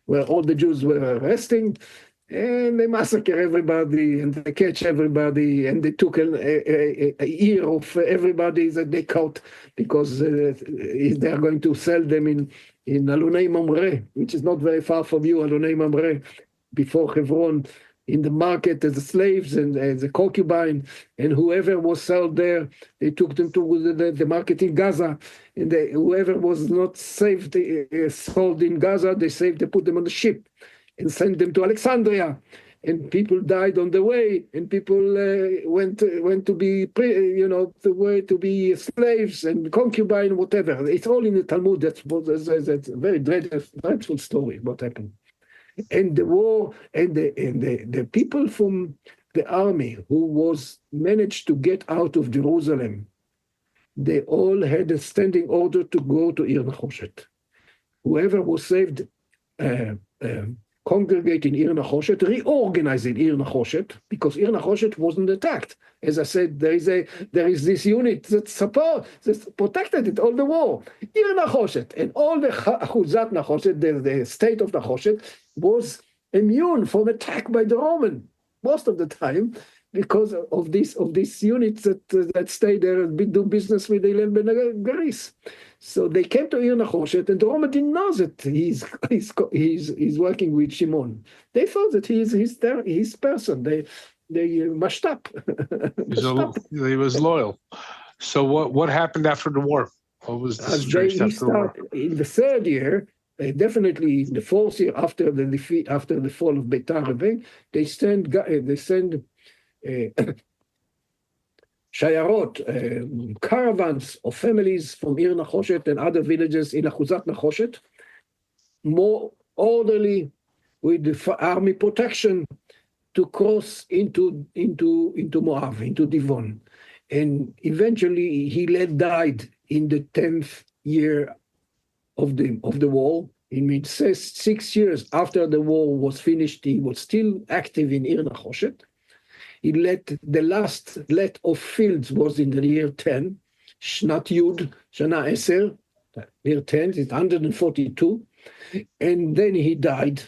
where all the Jews were resting, and they massacre everybody, and they catch everybody, and they took a ear of everybody that they caught, because they are going to sell them in Alunei Mamre, which is not very far from you, Alunei Mamre, before Hebron, in the market as slaves and as a concubine, and whoever was sold there, they took them to the market in Gaza, and whoever was not saved, sold in Gaza, they put them on the ship and sent them to Alexandria, and people died on the way, and people went to be, the way to be slaves and concubine, whatever. It's all in the Talmud. That's a very dreadful story what happened. And the war, and the people from the army who managed to get out of Jerusalem, they all had a standing order to go to Ir Nechoshet. Whoever was saved, congregate in Ir Nechoshet, reorganize in Ir Nechoshet, because Ir Nechoshet wasn't attacked. As I said, there is this unit that protected it all the war. Ir Nechoshet, and all the Achuzat Nechoshet, the state of Nechoshet, was immune from attack by the Roman most of the time, because of these units that stayed there and do business with the Hillel ben Garis. So they came to Ir Nechoshet, and the Roman didn't know that he's working with Shimon. They thought that he's his person. They mashed up. He was loyal. So what happened after the war? What was the situation after the war? In the third year, definitely in the fourth year after the defeat, after the fall of Beitar Rebbe, they send shayarot, caravans of families from Ir Nechoshet and other villages in Achuzat Nechoshet, more orderly, with the army protection, to cross into Moab, into Divon. And eventually Hillel died in the 10th year of the war. It means 6 years after the war was finished, he was still active in Ir Nechoshet. The last let of fields was in the year 10, Shnat Yud, Shana Eser, year 10, it's 142. And then he died,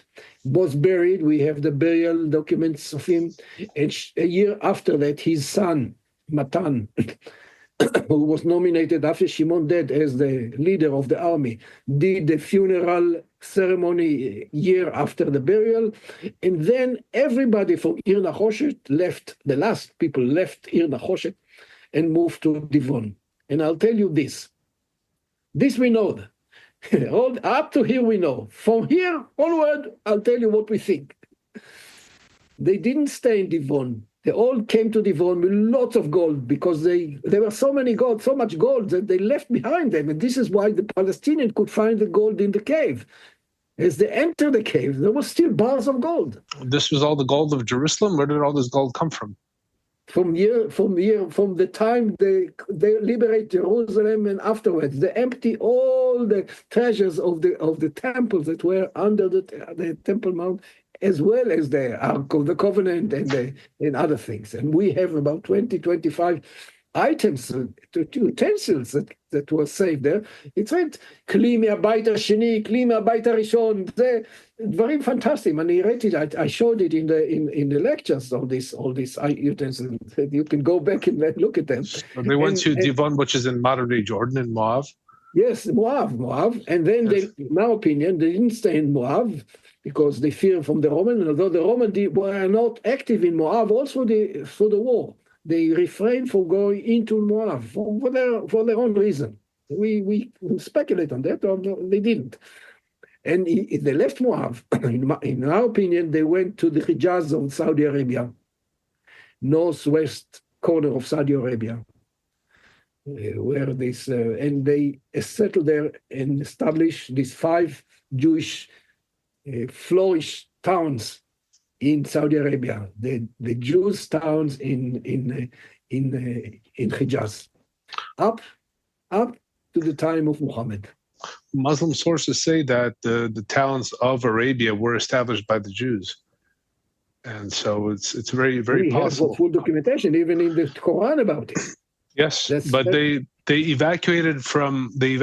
was buried. We have the burial documents of him. And a year after that, his son, Matan, who was nominated after Shimon dead as the leader of the army, did the funeral ceremony year after the burial. And then everybody from Ir Nechoshet left, the last people left Ir Nechoshet and moved to Divon. And I'll tell you this we know. All up to here we know. From here onward, I'll tell you what we think. They didn't stay in Divon. They all came to Divon with lots of gold, because there were so much gold that they left behind them. And this is why the Palestinians could find the gold in the cave. As they entered the cave, there was still bars of gold. This was all the gold of Jerusalem? Where did all this gold come from? From the time they liberate Jerusalem and afterwards, they empty all the treasures of the temples that were under the Temple Mount, as well as the Ark of the Covenant and other things. And we have about 25 items, utensils that were saved there. It went כלי מהבית השני, כלי מהבית הראשון. זה דברים פנטסטיים. אני ראיתי, I showed it in the lectures, all these utensils. You can go back and look at them. So they went to Divon, which is in modern-day Jordan, in Moab. Yes, Moab. And then, in my opinion, they didn't stay in Moab because they fear from the Roman. And although the Roman were not active in Moab, also for the war, they refrained from going into Moab for their own reason. We speculate on that, or they didn't. And they left Moab. In our opinion, they went to the Hijaz of Saudi Arabia, northwest corner of Saudi Arabia, where and they settled there and established these 5 Jewish flourish towns in Saudi Arabia, the Jews towns in Hijaz, up to the time of Muhammad. Muslim sources say that the towns of Arabia were established by the Jews, and so it's very, very possible. We have full documentation, even in the Quran, about it. Yes, but they they evacuated from the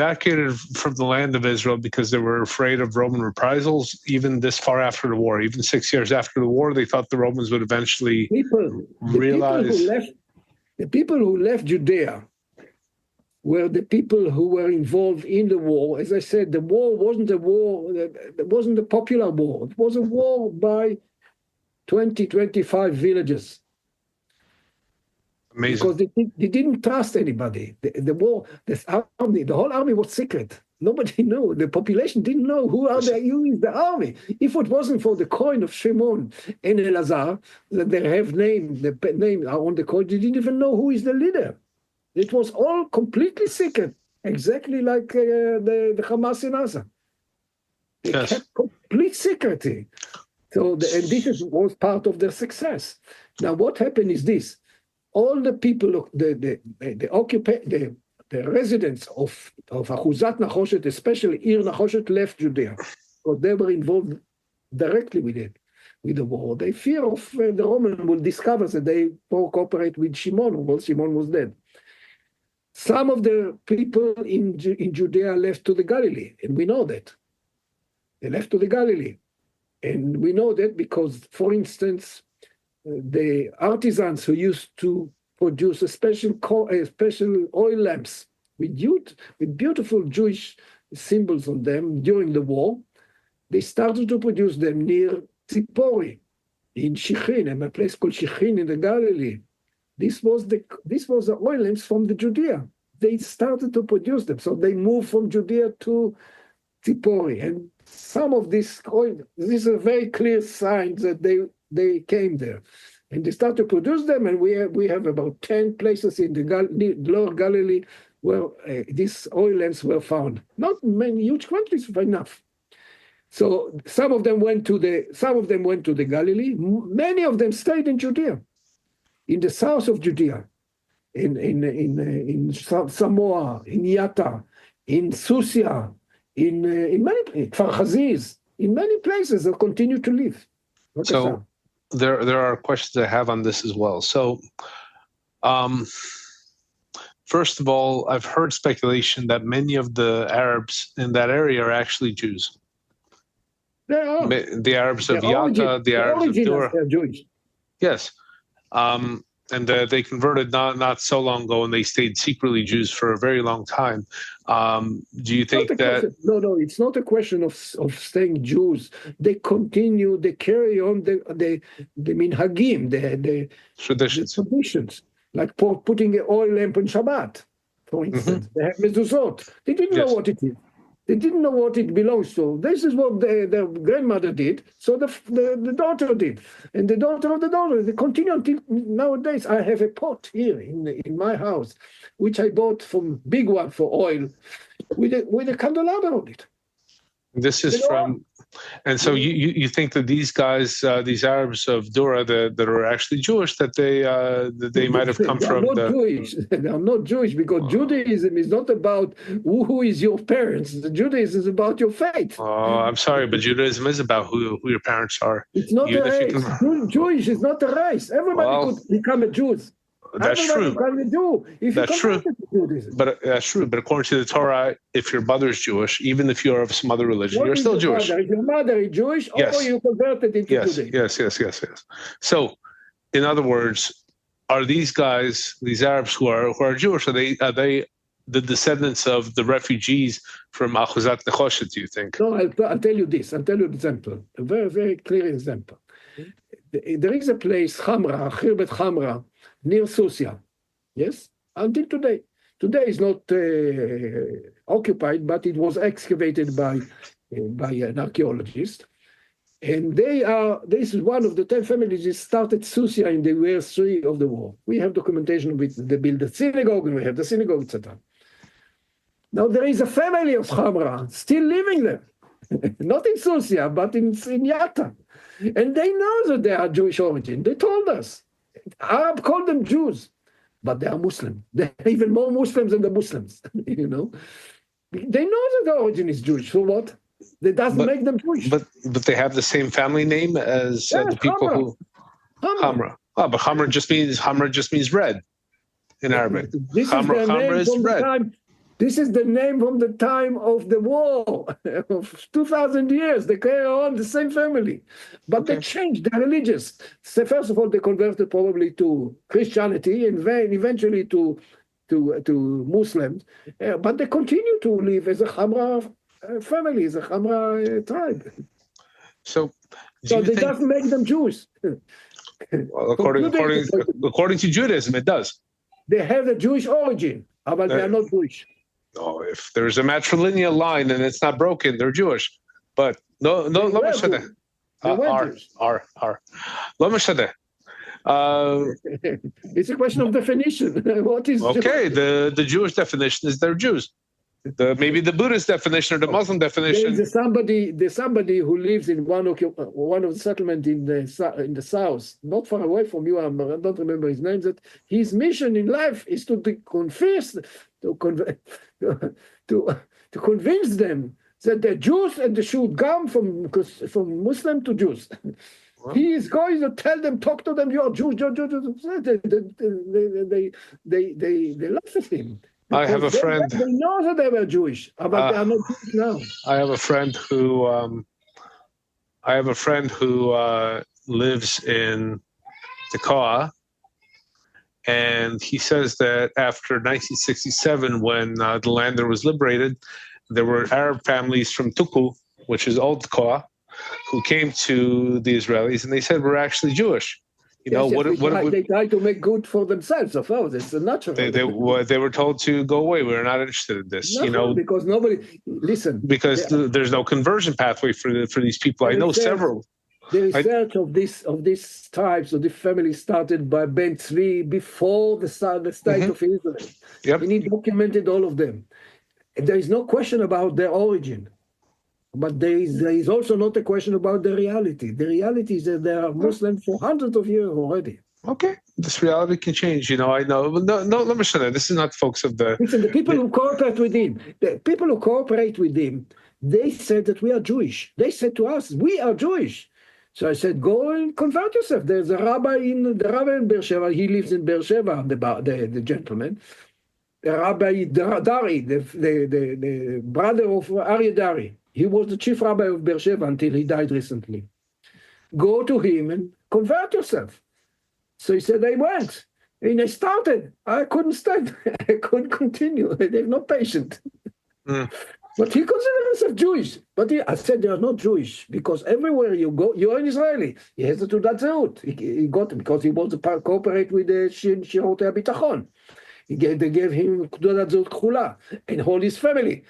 land of Israel because they were afraid of Roman reprisals. Even this far after the war, even 6 years after the war, they thought the Romans would eventually realize. The people who left Judea were the people who were involved in the war. As I said, the war wasn't a war. It wasn't a popular war. It was a war by 20, 25 villages. Amazing. Because they didn't trust anybody. The whole army was secret. Nobody knew. The population didn't know who is the army. If it wasn't for the coin of Shimon and Elazar, that they have the name on the coin, they didn't even know who is the leader. It was all completely secret, exactly like the Hamas in Gaza. They kept complete secrecy. So, and this was part of their success. Now, what happened is this. All the people, the residents of Achuzat Nechoshet, especially Ir Nechoshet, left Judea because they were involved directly with the war. They fear of the Romans will discover that they cooperate with Shimon, while Shimon was dead. Some of the people in Judea left to the Galilee, and we know that. They left to the Galilee. And we know that because, for instance, the artisans who used to produce a special oil lamps with beautiful Jewish symbols on them during the war, they started to produce them near Tzipori, in Shichin, in a place called Shichin in the Galilee. This was the oil lamps from the Judea. They started to produce them, so they moved from Judea to Tzipori, and some of this oil. This is a very clear sign that they came there, and they started to produce them. And we have about 10 places in the Lower Galilee where these oil lamps were found. Not many huge quantities, but enough. So some of them went to the Galilee. Many of them stayed in Judea, in the south of Judea, in Samoa, in Yatta, in Susia, in many Kfar Haziz, in many places they continue to live. So there are questions I have on this as well. So first of all, I've heard speculation that many of the Arabs in that area are actually Jews. They are. The Arabs of Yatta, the Arabs of Dura. They're Jewish. Yes. And they converted not so long ago, and they stayed secretly Jews for a very long time. Do you think that? No, it's not a question of staying Jews. They continue, they carry on the minhagim, the traditions, like putting an oil lamp on Shabbat, for instance. They have mezuzot. They didn't know what it is. They didn't know what it belongs to. This is what their grandmother did, so the daughter did. And the daughter of the daughter, they continue until nowadays. I have a pot here in my house, which I bought from big one for oil, with a candelabra on it. This is from, and so you think that these guys, these Arabs of Dura that are actually Jewish, that they might have come from Jewish. They are not Jewish because Judaism is not about who is your parents. The Judaism is about your faith. Oh, I'm sorry, but Judaism is about who your parents are. It's not a race. Jewish is not a race. Everybody could become a Jew. That's true. That's true. But that's true. But according to the Torah, if your mother is Jewish, even if you're of some other religion, you're still Jewish. If your mother is Jewish, or you converted into Judaism. Yes. So, in other words, are these guys, these Arabs who are Jewish, are they the descendants of the refugees from Achuzat Nechoshet? Do you think? No, I'll tell you this. I'll tell you an example. A very, very clear example. There is a place, Hamra, Khirbet Hamra, near Susia, yes, until today. Today is not occupied, but it was excavated by an archaeologist. And this is one of the 10 families that started Susia in the year 3 of the war. We have documentation they built the synagogue, and we have the synagogue, etc. Now there is a family of Hamra still living there, not in Susia, but in Yatta. And they know that they are Jewish origin. They told us. Arab called them Jews, but they are Muslim. They're even more Muslims than the Muslims, you know. They know that the origin is Jewish. So what? That doesn't make them Jewish. But they have the same family name as the people Hamra. Hamra. Oh, but Hamra just means red. in Arabic. This is their Khamra name is from the red. time. This is the name from the time of the war of 2,000 years. They carry on the same family, but they changed their religious. So first of all, they converted probably to Christianity and then eventually to Muslims, but they continue to live as a Khamra family, as a Khamra tribe. So It doesn't make them Jews. Well, according to Judaism, it does. They have a Jewish origin, but they are not Jewish. No, if there's a matrilineal line and it's not broken, they're Jewish. But no, Are. It's a question of definition. What is okay? Jewish? The Jewish definition is they're Jews. Maybe the Buddhist definition or the Muslim definition. There's somebody who lives in one of the settlements in the south, not far away from you. I don't remember his name. That his mission in life is to convince them that they're Jews and they should come from Muslim to Jews. Wow. He is going to tell them, talk to them. You're Jews. They laugh at him. I have a friend. They know that they were Jewish, but they are not Jewish now. I have a friend who lives in Tekoa, and he says that after 1967, when the land there was liberated, there were Arab families from Tuku, which is old Tekoa, who came to the Israelis, and they said we're actually Jewish. They try to make good for themselves. Of course, it's natural. They were told to go away. We're not interested in this. Because nobody listen. Because there's no conversion pathway for these people. I know several. The research of these tribes of this family started by Ben Tzvi before the state of Israel. Yep. And he documented all of them. And there is no question about their origin. But there is also not a question about the reality. The reality is that there are Muslims for hundreds of years already. Okay, this reality can change. I know. No, let me say that. This is not folks of the... Listen, the people who cooperate with him, they said that we are Jewish. They said to us, we are Jewish. So I said, go and convert yourself. There's a rabbi in Beersheba. He lives in Beersheba, the gentleman. The Rabbi Dari, the brother of Aryeh Dari. He was the chief rabbi of Beersheba until he died recently. Go to him and convert yourself. So he said, I went. And I started. I couldn't stand. I couldn't continue. They're not patient. But he considered himself Jewish. But I said they are not Jewish because everywhere you go, you're an Israeli. He has to do that out. He got it because he wants to cooperate with the Shirotei HaBitachon. They gave him Taudat Zehut Kehula and all his family.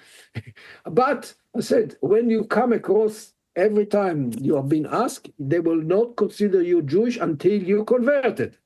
But I said, when you come across, every time you have been asked, they will not consider you Jewish until you converted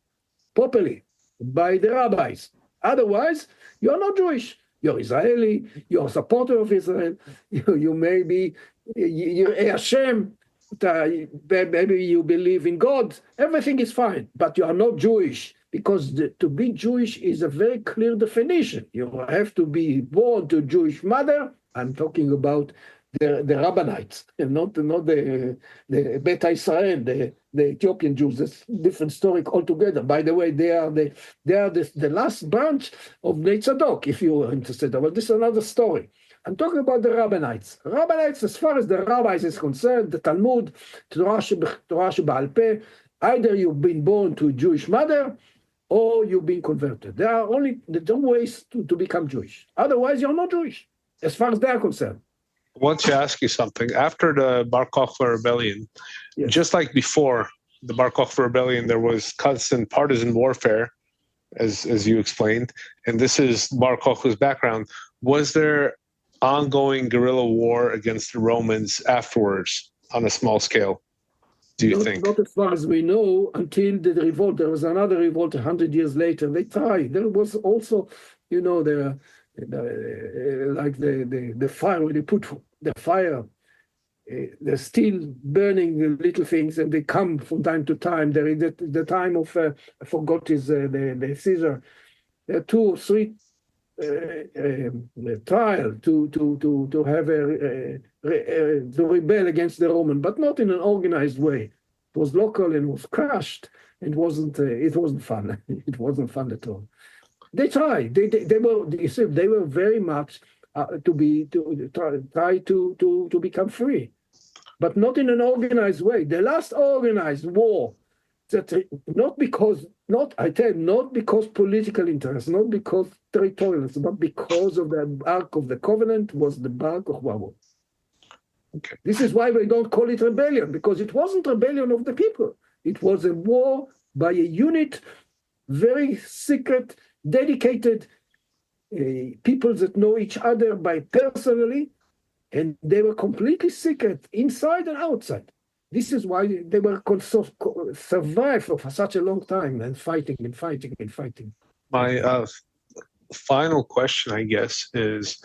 properly by the rabbis. Otherwise, you are not Jewish. You're Israeli. You're a supporter of Israel. You may be, you're Hashem. Maybe you believe in God. Everything is fine, but you are not Jewish. Because to be Jewish is a very clear definition. You have to be born to a Jewish mother. I'm talking about the Rabbanites, and not the Beta Israel, the Ethiopian Jews. That's a different story altogether. By the way, they are the last branch of Bnei Tzadok, if you are interested. But this is another story. I'm talking about the Rabbanites. Rabbanites, as far as the rabbis is concerned, the Talmud, Torah Shebaal Peh, either you've been born to a Jewish mother, or you've been converted. There are only the two ways to become Jewish. Otherwise, you're not Jewish, as far as they are concerned. I want to ask you something. After the Bar Kokhba rebellion, just like before the Bar Kokhba rebellion, there was constant partisan warfare, as you explained, and this is Bar Kokhba's background. Was there ongoing guerrilla war against the Romans afterwards on a small scale? Do you think? Not as far as we know, until the revolt. There was another revolt 100 years later. They tried. There was also, like the fire, when they put the fire, they're still burning little things, and they come from time to time. There is the time of, I forgot his, the Caesar, there are 2 or 3 trial to have to rebel against the Roman, but not in an organized way. It was local and was crushed. It wasn't fun. It wasn't fun at all. They tried. They were very much try to become free, but not in an organized way. The last organized war, not because political interest, not because territorialism, but because of the Ark of the Covenant, was the Bar Kokhba War. Okay. This is why we don't call it rebellion, because it wasn't rebellion of the people. It was a war by a unit, very secret, dedicated people that know each other by personally, and they were completely secret inside and outside. This is why they were survived for such a long time and fighting and fighting and fighting. My final question, I guess, is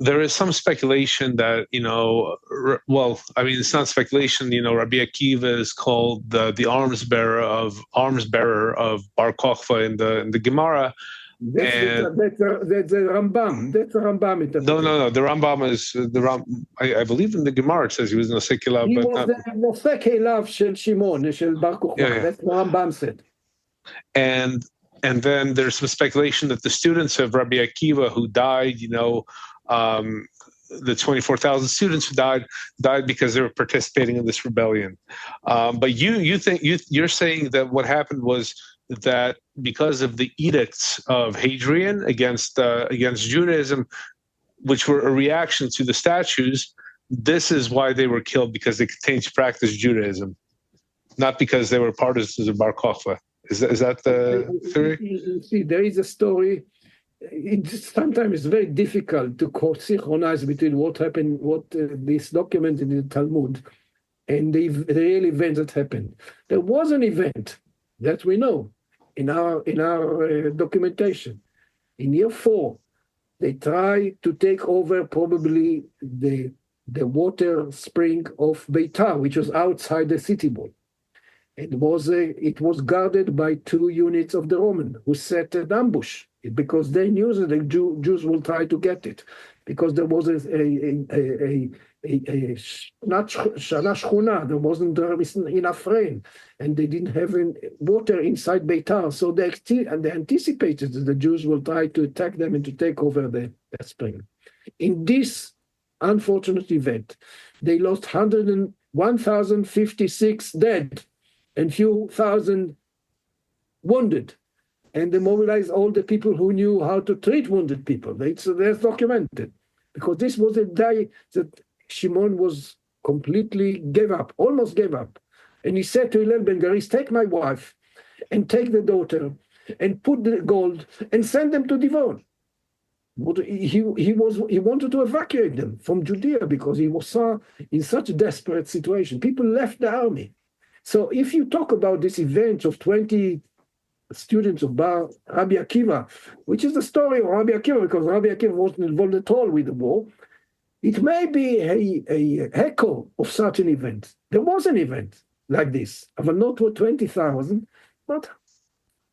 there is some speculation that, it's not speculation, Rabbi Akiva is called the arms bearer of Bar Kokhba in the Gemara. That's the Rambam. That's the Rambam. No. The Rambam is I believe in the Gemara it says he was Nosei Kelav. He was the Nosei Kelav Shel Shimon, Shel Bar Kokhba. Yeah. That's what Rambam said. And then there's some speculation that the students of Rabbi Akiva who died, the 24,000 students who died because they were participating in this rebellion. But you're saying that what happened was that because of the edicts of Hadrian against Judaism, which were a reaction to the statues, this is why they were killed, because they continued to practice Judaism, not because they were partisans of Bar Kokhba. Is that the theory? You see, there is a story. Sometimes it's very difficult to synchronize between what happened, this document in the Talmud, and the real event that happened. There was an event that we know in our documentation. In year 4, they tried to take over probably the water spring of Beitar, which was outside the city wall. It was guarded by 2 units of the Roman who set an ambush because they knew that the Jews will try to get it, because there was shchuna, there wasn't enough rain, and they didn't have water inside Beitar, so they anticipated that the Jews will try to attack them and to take over the spring. In this unfortunate event, they lost 1,056 dead and few thousand wounded, and they mobilized all the people who knew how to treat wounded people. That's documented, because this was a day that Shimon was completely almost gave up. And he said to Hillel ben Garis, take my wife and take the daughter and put the gold and send them to Devon. He wanted to evacuate them from Judea because he was in such a desperate situation. People left the army. So if you talk about this event of 20 students of Rabbi Akiva, which is the story of Rabbi Akiva, because Rabbi Akiva wasn't involved at all with the war, it may be a echo of such an event. There was an event like this, but not 20,000, but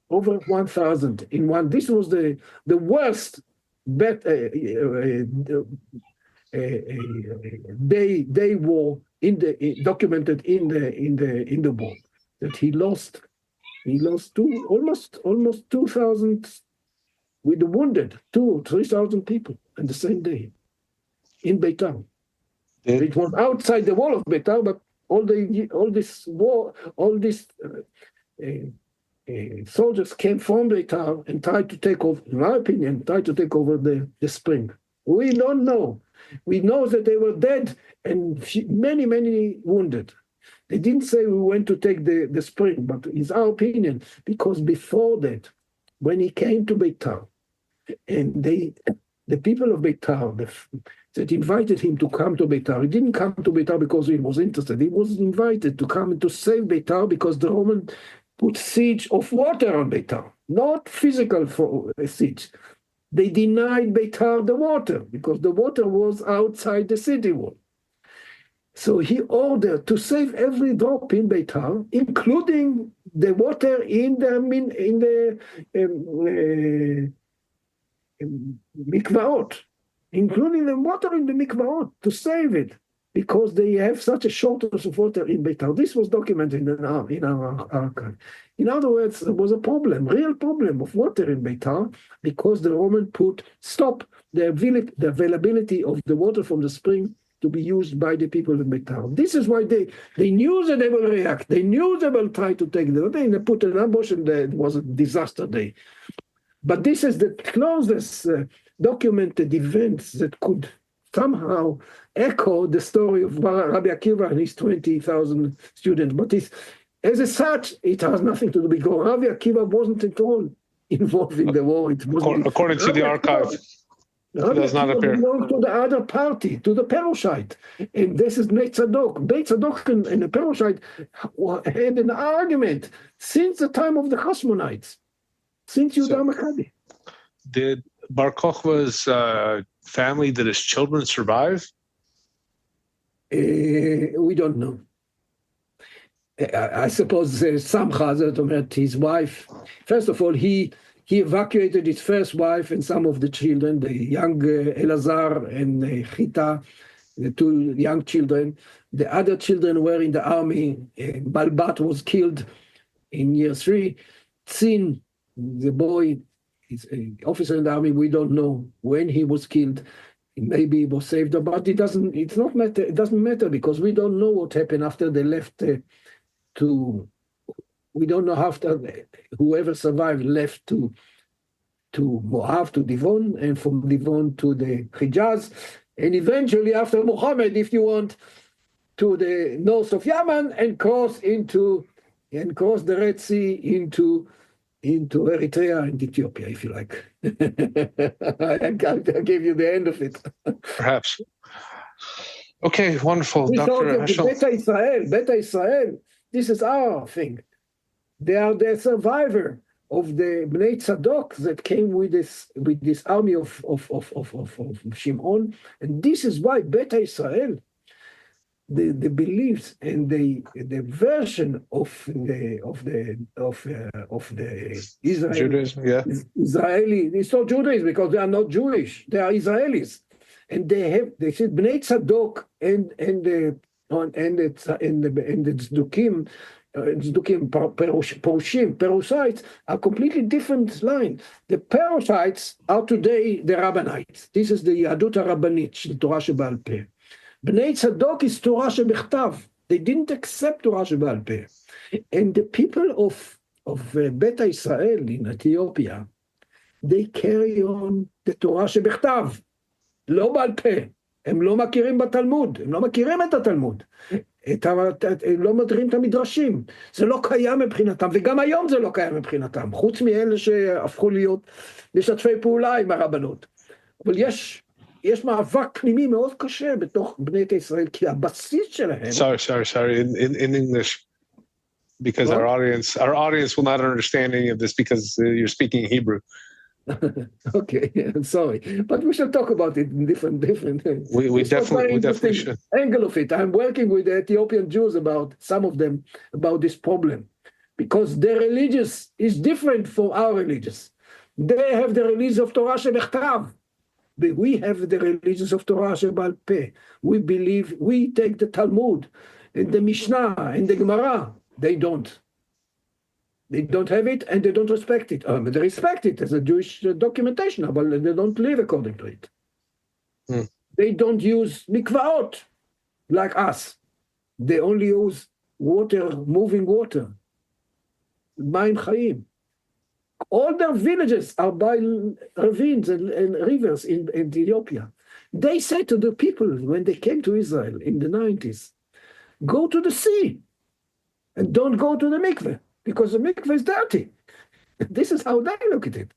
over 1,000 in one. This was the worst day war documented in the war, that he lost almost 2,000 with the wounded, 3,000 people in the same day in Beitar. It was outside the wall of Beitar, but all this soldiers came from Beitar and tried to take over, in my opinion, the spring. We don't know. We know that they were dead and many, many wounded. They didn't say we went to take the spring, but it's our opinion, because before that, when he came to Beitar, and the people of Beitar that invited him to come to Beitar, he didn't come to Beitar because he was interested. He was invited to come and to save Beitar because the Roman put siege of water on Beitar, not physical siege. They denied Beitar the water because the water was outside the city wall. So he ordered to save every drop in Beitar, including the water in the mikvaot, including the water in the mikvaot, to save it. because they have such a shortage of water in Beitar. This was documented in our archive. In other words, there was a problem, real problem of water in Beitar, because the Roman stop the availability of the water from the spring to be used by the people in Beitar. This is why they knew that they will react. They knew they will try to take the They put an ambush, and it was a disaster day. But this is the closest documented events that could somehow echo the story of Rabbi Akiva and his 20,000 students. But as such, it has nothing to do with war. Rabbi Akiva wasn't at all involved in the war. According to the archive, it does not appear. Belonged to the other party, to the Perushite. And this is Bnei Tzadok. Bnei Tzadok and the Perushite had an argument since the time of the Chasmonites, since Yehuda Maccabi. Did Bar Kokhba's family, did his children survive? We don't know. I suppose some Chazal, his wife, first of all, he evacuated his first wife and some of the children, the young Elazar and Chita, the two young children. The other children were in the army. Balbat was killed in year 3. Tzin, the boy, is an officer in the army. We don't know when he was killed. Maybe he was saved, but it doesn't matter. It doesn't matter because we don't know what happened after they left we don't know after whoever survived left to Moab, to Divon, and from Divon to the Hijaz, and eventually after Muhammad, if you want, to the north of Yemen and cross the Red Sea into Eritrea and Ethiopia, if you like. I'll give you the end of it. Perhaps. Okay, wonderful. Dr. Eshel. Beta Israel, this is our thing. They are the survivor of the Bnei Tzadok that came with this army of Shimon, and this is why Beta Israel, the beliefs and the version of the Israel, Judaism, yeah. Israeli. It's not Judaism because they are not Jewish. They are Israelis, and they said Bnei Tzadok and the Tzdukim. Perusites are completely different line. The Perusites are today the Rabbanites. This is the Yadut HaRabbanit, the Torah Sheba'al Peh. Bnei Tzadok is Torah Shebechtav. They didn't accept Torah Sheba'al Peh. And the people of Beta Israel in Ethiopia, they carry on the Torah Shebechtav, לא בעל פה. הם לא מכירים בתלמוד, הם לא מכירים את התלמוד. הם לא מכירים את המדרשים. זה לא קיים מבחינתם, וגם היום זה לא קיים מבחינתם, חוץ מאלה שהפכו להיות משתפי פעולה עם הרבנות. אבל יש מאבק פנימי מאוד קשה בתוך בני ישראל, כי הבסיס שלהם... Sorry. In English, because our audience will not understand any of this because you're speaking Hebrew. Okay, I'm sorry, but we shall talk about it in different. We definitely should. Angle of it. I'm working with the Ethiopian Jews some of them about this problem, because their religious is different from our religious. They have the religion of Torah Shebechtav. We have the religions of Torah Sheba'al Peh. We take the Talmud and the Mishnah and the Gemara. They don't. They don't have it and they don't respect it. They respect it as a Jewish documentation, but they don't live according to it. They don't use mikvaot like us. They only use moving water. Mayim Chayim. All their villages are by ravines and rivers in Ethiopia. They said to the people when they came to Israel in the 90s, go to the sea and don't go to the mikveh, because the mikveh is dirty. This is how they look at it.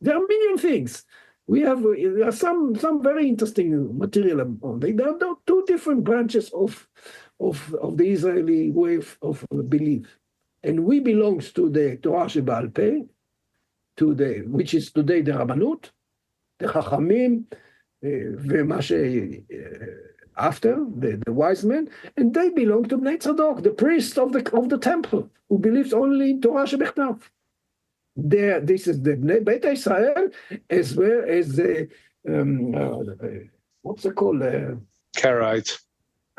There are a million things. There are some very interesting material on it. There are two different branches of the Israeli way of belief. And we belong to the Torah Sheba'al Peh, which is today the Rabbanut, the Chachamim, after the wise men, and they belong to Bnei Tzadok, the priest of the temple, who believes only in Torah Shebechtav. This is the Beta Israel, as well as the what's it called? Karaites.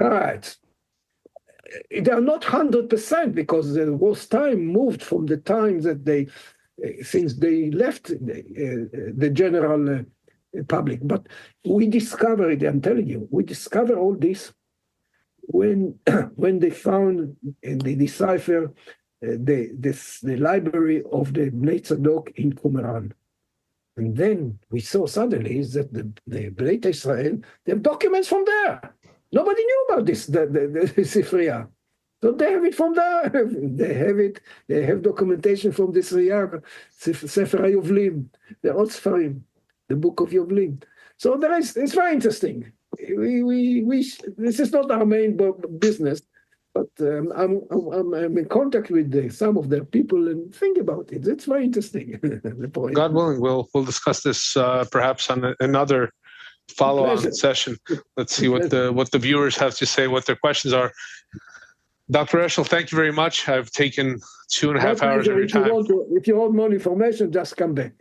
Right. They are not 100% because the worst time moved from the time that since they left the general public. But we discovered, I'm telling you, we discovered all this when they found and they deciphered the library of the Bnei Tzadok in Qumran. And then we saw suddenly that the Bnei Israel, they have documents from there. Nobody knew about this, the Sifriya. So they have it from there. They have it. They have documentation from the Sifriya, Sefer HaYovlim, the Old Sfarim, the Book of Yovlim. So it's very interesting. This is not our main business, but I'm in contact with some of their people and think about it. It's very interesting. The point. God willing, we'll discuss this perhaps on another follow-on session. Let's see what the viewers have to say, what their questions are. Dr. Eshel, thank you very much. I've taken 2.5 hours of your time. If you want more information, just come back.